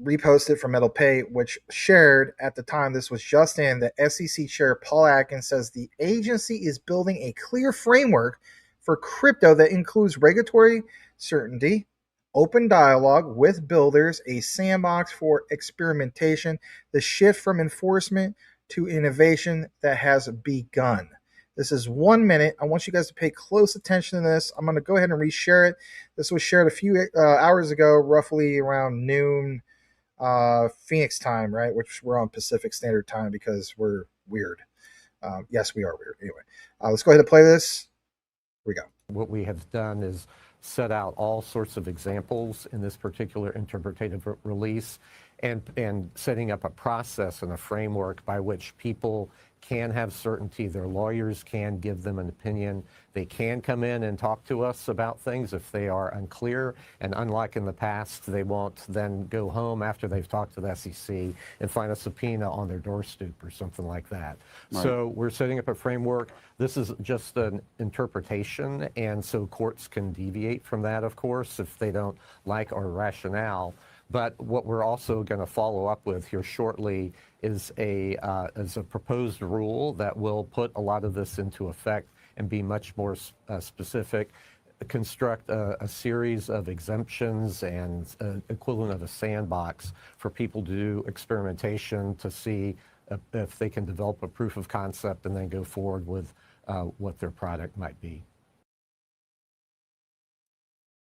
reposted from Metal Pay, which shared at the time this was just in. The SEC chair Paul Atkins says the agency is building a clear framework for crypto that includes regulatory certainty, open dialogue with builders, a sandbox for experimentation, the shift from enforcement to innovation that has begun. This is 1 minute. I want you guys to pay close attention to this. I'm going to go ahead and reshare it. This was shared a few hours ago, roughly around noon Phoenix time, right? Which we're on Pacific Standard Time because we're weird. Yes, we are weird. Anyway, let's go ahead and play this. Here we go. What we have done is set out all sorts of examples in this particular interpretative release, and setting up a process and a framework by which people can have certainty. Their lawyers can give them an opinion. They can come in and talk to us about things if they are unclear. And unlike in the past, they won't then go home after they've talked to the SEC and find a subpoena on their doorstep or something like that. Right. So we're setting up a framework. This is just an interpretation, and so courts can deviate from that, of course, if they don't like our rationale. But what we're also going to follow up with here shortly is a proposed rule that will put a lot of this into effect and be much more specific, construct a series of exemptions and equivalent of a sandbox for people to do experimentation to see if they can develop a proof of concept and then go forward with what their product might be.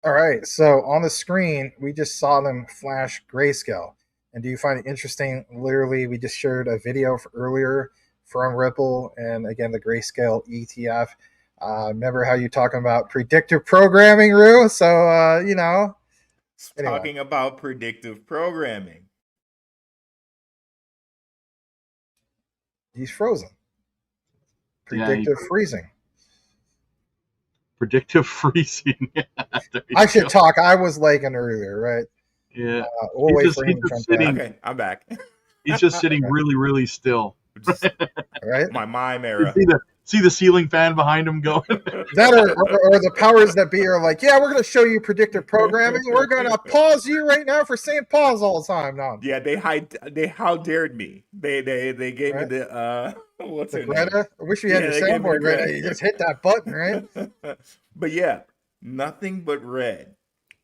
All right, so on the screen, we just saw them flash grayscale. And do you find it interesting? Literally, we just shared a video earlier from Ripple, and again, the grayscale ETF. Remember how you're talking about predictive programming, Rue? So, you know. Anyway. Talking about predictive programming. He's frozen. Predictive freezing. Predictive freezing. I should talk. I was lagging earlier, right? Yeah. We'll wait for him to come back. Okay, I'm back. He's just sitting really, really still. Right? My mime era. see the ceiling fan behind him going. That or the powers that be are like, yeah, we're going to show you predictive programming. We're going to pause you right now for saying pause all the time. No. Yeah, they how dared me. They gave me the what's the her Greta. name? I wish we had your soundboard, Greta. You just hit that button, right? But yeah, nothing but red,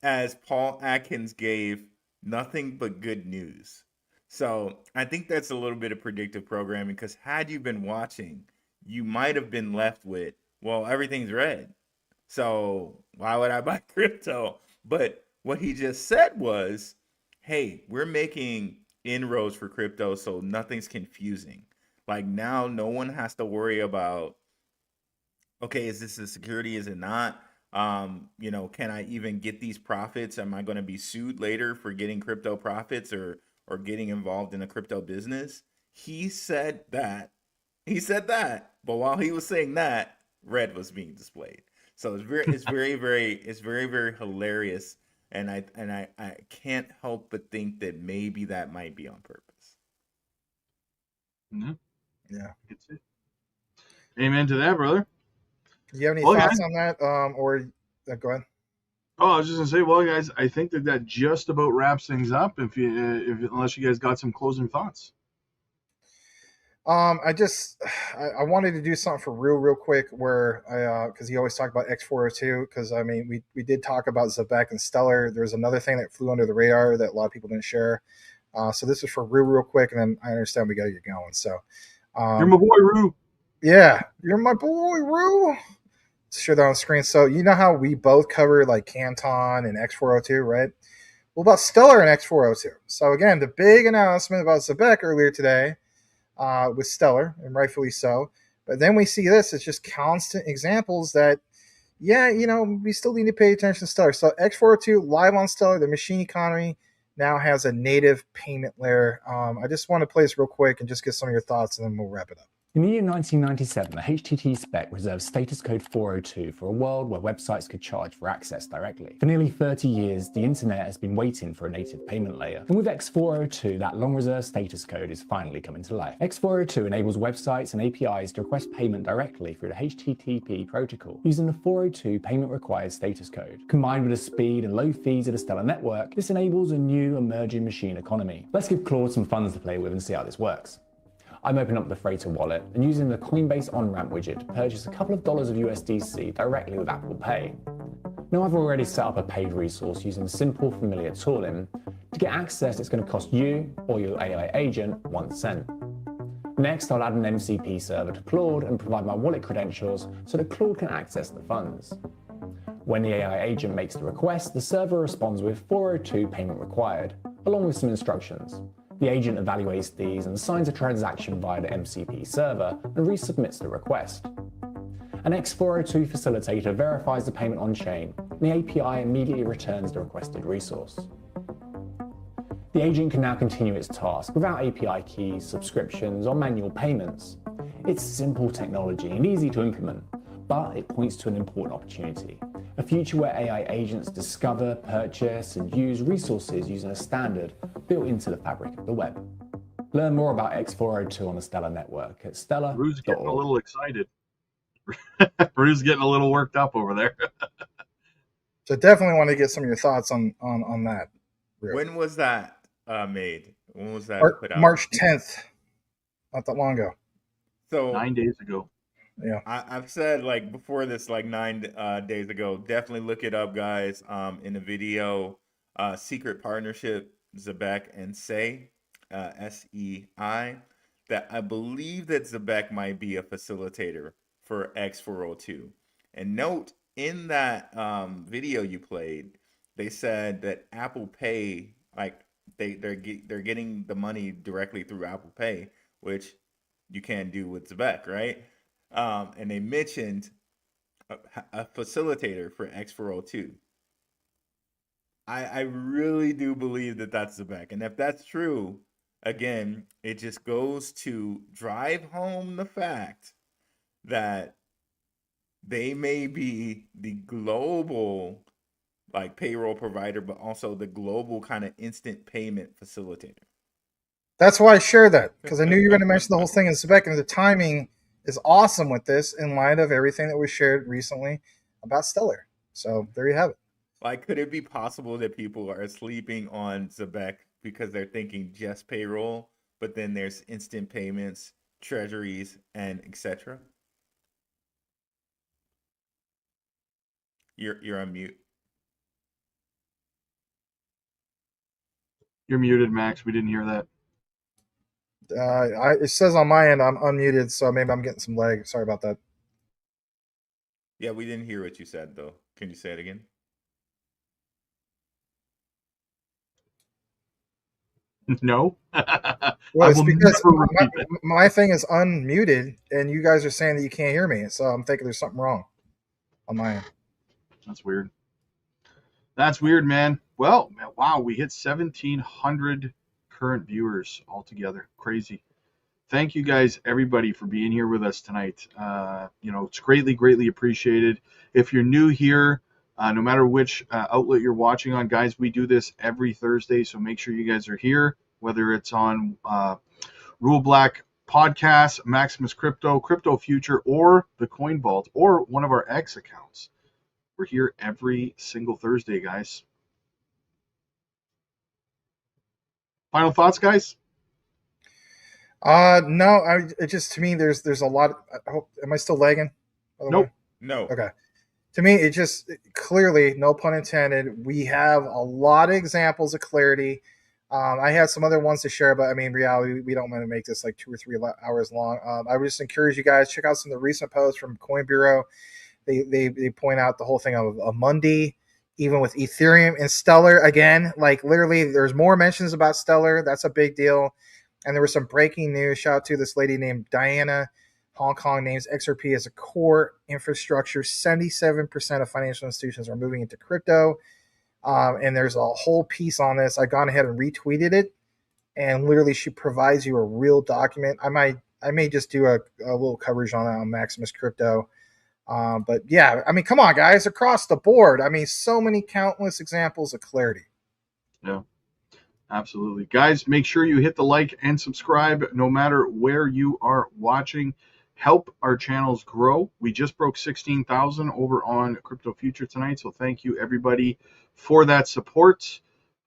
as Paul Atkins gave nothing but good news. So I think that's a little bit of predictive programming, because had you been watching, you might have been left with, well, everything's red, so why would I buy crypto? But what he just said was, hey, we're making inroads for crypto so nothing's confusing. Like, now no one has to worry about, okay, is this a security? Is it not? Can I even get these profits? Am I going to be sued later for getting crypto profits or getting involved in a crypto business? He said that. But while he was saying that, red was being displayed. So it's very hilarious. And I can't help but think that maybe that might be on purpose. Mm-hmm. Yeah. It's it. Amen to that, brother. Do you have any thoughts on that? Go ahead. Oh, I was just gonna say, well, guys, I think that just about wraps things up. Unless you guys got some closing thoughts. I wanted to do something for real quick, where because you always talk about X402, because I mean we did talk about Zbcn and Stellar. There's another thing that flew under the radar that a lot of people didn't share. So this is for real quick, and then I understand we got to get going. So you're my boy, Rue. Yeah, you're my boy, Rue. Let's share that on screen. So you know how we both cover like Canton and X402, right? Well, about Stellar and X402. So again, the big announcement about Zbcn earlier today with Stellar, and rightfully so. But then we see this. It's just constant examples that, yeah, we still need to pay attention to Stellar. So X402 live on Stellar, the machine economy now has a native payment layer. I just want to play this real quick and just get some of your thoughts, and then we'll wrap it up. In the year 1997, the HTT spec reserved status code 402 for a world where websites could charge for access directly. For nearly 30 years, the internet has been waiting for a native payment layer. And with X402, that long-reserved status code is finally coming to life. X402 enables websites and APIs to request payment directly through the HTTP protocol, using the 402 payment required status code. Combined with the speed and low fees of the Stellar network, this enables a new emerging machine economy. Let's give Claude some funds to play with and see how this works. I'm opening up the Freighter wallet and using the Coinbase on-ramp widget to purchase a couple of dollars of USDC directly with Apple Pay. Now I've already set up a paid resource using simple familiar tooling. To get access, it's going to cost you or your AI agent 1 cent. Next, I'll add an MCP server to Claude and provide my wallet credentials so that Claude can access the funds. When the AI agent makes the request, the server responds with 402 payment required, along with some instructions. The agent evaluates these and signs a transaction via the MCP server and resubmits the request. An X402 facilitator verifies the payment on-chain, and the API immediately returns the requested resource. The agent can now continue its task without API keys, subscriptions, or manual payments. It's simple technology and easy to implement, but it points to an important opportunity. A future where AI agents discover, purchase, and use resources using a standard built into the fabric of the web. Learn more about X402 on the Stellar network at stellar.org. Rue's getting a little excited. Rue's getting a little worked up over there. So definitely want to get some of your thoughts on that. Rue. When was that made? When was that put out? March 10th. Not that long ago. So 9 days ago. Yeah, I've said like before this, like 9 days ago. Definitely look it up, guys. In the video, secret partnership Zbcn and SEI, SEI. That I believe that Zbcn might be a facilitator for X402. And note in that video you played, they said that Apple Pay, like they're getting the money directly through Apple Pay, which you can't do with Zbcn, right? And they mentioned a facilitator for X402. I really do believe that that's Zbcn. And if that's true, again, it just goes to drive home the fact that they may be the global like payroll provider, but also the global kind of instant payment facilitator. That's why I shared that, because I knew you were going to mention the whole thing in Zbcn, and the timing is awesome with this in light of everything that we shared recently about Stellar. So there you have it. Like, could it be possible that people are sleeping on Zbcn because they're thinking just payroll, but then there's instant payments, treasuries, and etc.? You're on mute. You're muted, Max. We didn't hear that. It says on my end I'm unmuted, so maybe I'm getting some lag. Sorry about that. Yeah, we didn't hear what you said, though. Can you say it again? No. Well, I it's will because never repeat it. my thing is unmuted, and you guys are saying that you can't hear me. So I'm thinking there's something wrong on my end. That's weird. That's weird, man. Well, wow, we hit 1,700 current viewers altogether. Crazy. Thank you guys, everybody, for being here with us tonight. It's greatly appreciated. If you're new here, no matter which outlet you're watching on, guys, we do this every Thursday, so make sure you guys are here, whether it's on Rule Black Podcast, Maximus Crypto, Crypto Future, or the Coin Vault, or one of our X accounts. We're here every single Thursday, guys. Final thoughts, guys? No, it just, to me, there's a lot. I hope, am I still lagging? By the Nope. way? No. Okay. To me, it just clearly, no pun intended, we have a lot of examples of clarity. I had some other ones to share, but I mean, reality, we don't want to make this like 2 or 3 hours long. I would just encourage you guys, check out some of the recent posts from Coin Bureau. They point out the whole thing of Mundi, even with Ethereum and Stellar. Again, like literally, there's more mentions about Stellar. That's a big deal. And there was some breaking news. Shout out to this lady named Diana. Hong Kong names Xrp as a core infrastructure. 77% of financial institutions are moving into crypto. And there's a whole piece on this. I've gone ahead and retweeted it. And literally, she provides you a real document. I may just do a little coverage on that on Maximus Crypto. But yeah, I mean, come on, guys, across the board. I mean, so many countless examples of clarity. Yeah, absolutely. Guys, make sure you hit the like and subscribe no matter where you are watching. Help our channels grow. We just broke 16,000 over on Crypto Future tonight, so thank you, everybody, for that support.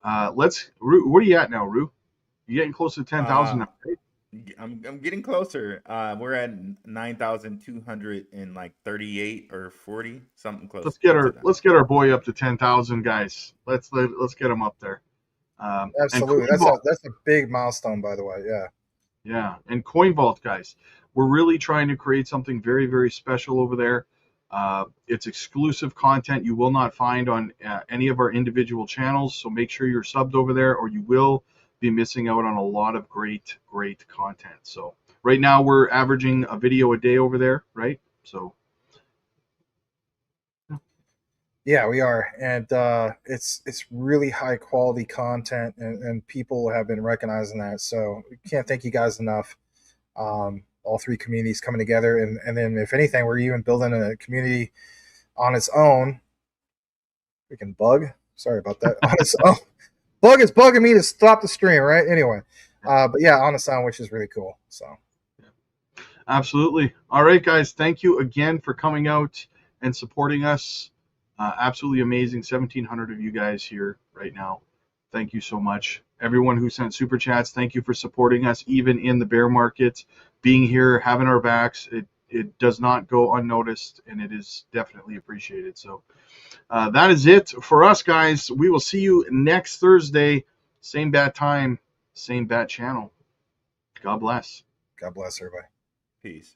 Rue, what are you at now, Rue? You getting close to 10,000 now, right? I'm getting closer. We're at 9,238 or 40, something close. Let's get our boy up to 10,000, guys. Let's get him up there. Absolutely, that's a big milestone, by the way. Yeah. Yeah, and Coin Vault, guys, we're really trying to create something very special over there. It's exclusive content you will not find on any of our individual channels. So make sure you're subbed over there, or you will be missing out on a lot of great content. So right now we're averaging a video a day over there, right? So yeah, we are, and it's really high quality content, and people have been recognizing that. So we can't thank you guys enough. All 3 communities coming together, and then if anything, we're even building a community on its own. Freaking bug. Sorry about that. On its own. Bug is bugging me to stop the stream, right? Anyway, but yeah, on its own, which is really cool. So, absolutely. All right, guys. Thank you again for coming out and supporting us. Absolutely amazing. 1,700 of you guys here right now. Thank you so much. Everyone who sent super chats, thank you for supporting us, even in the bear market. Being here, having our backs, it does not go unnoticed, and it is definitely appreciated. So that is it for us, guys. We will see you next Thursday. Same bat time, same bat channel. God bless. God bless everybody. Peace.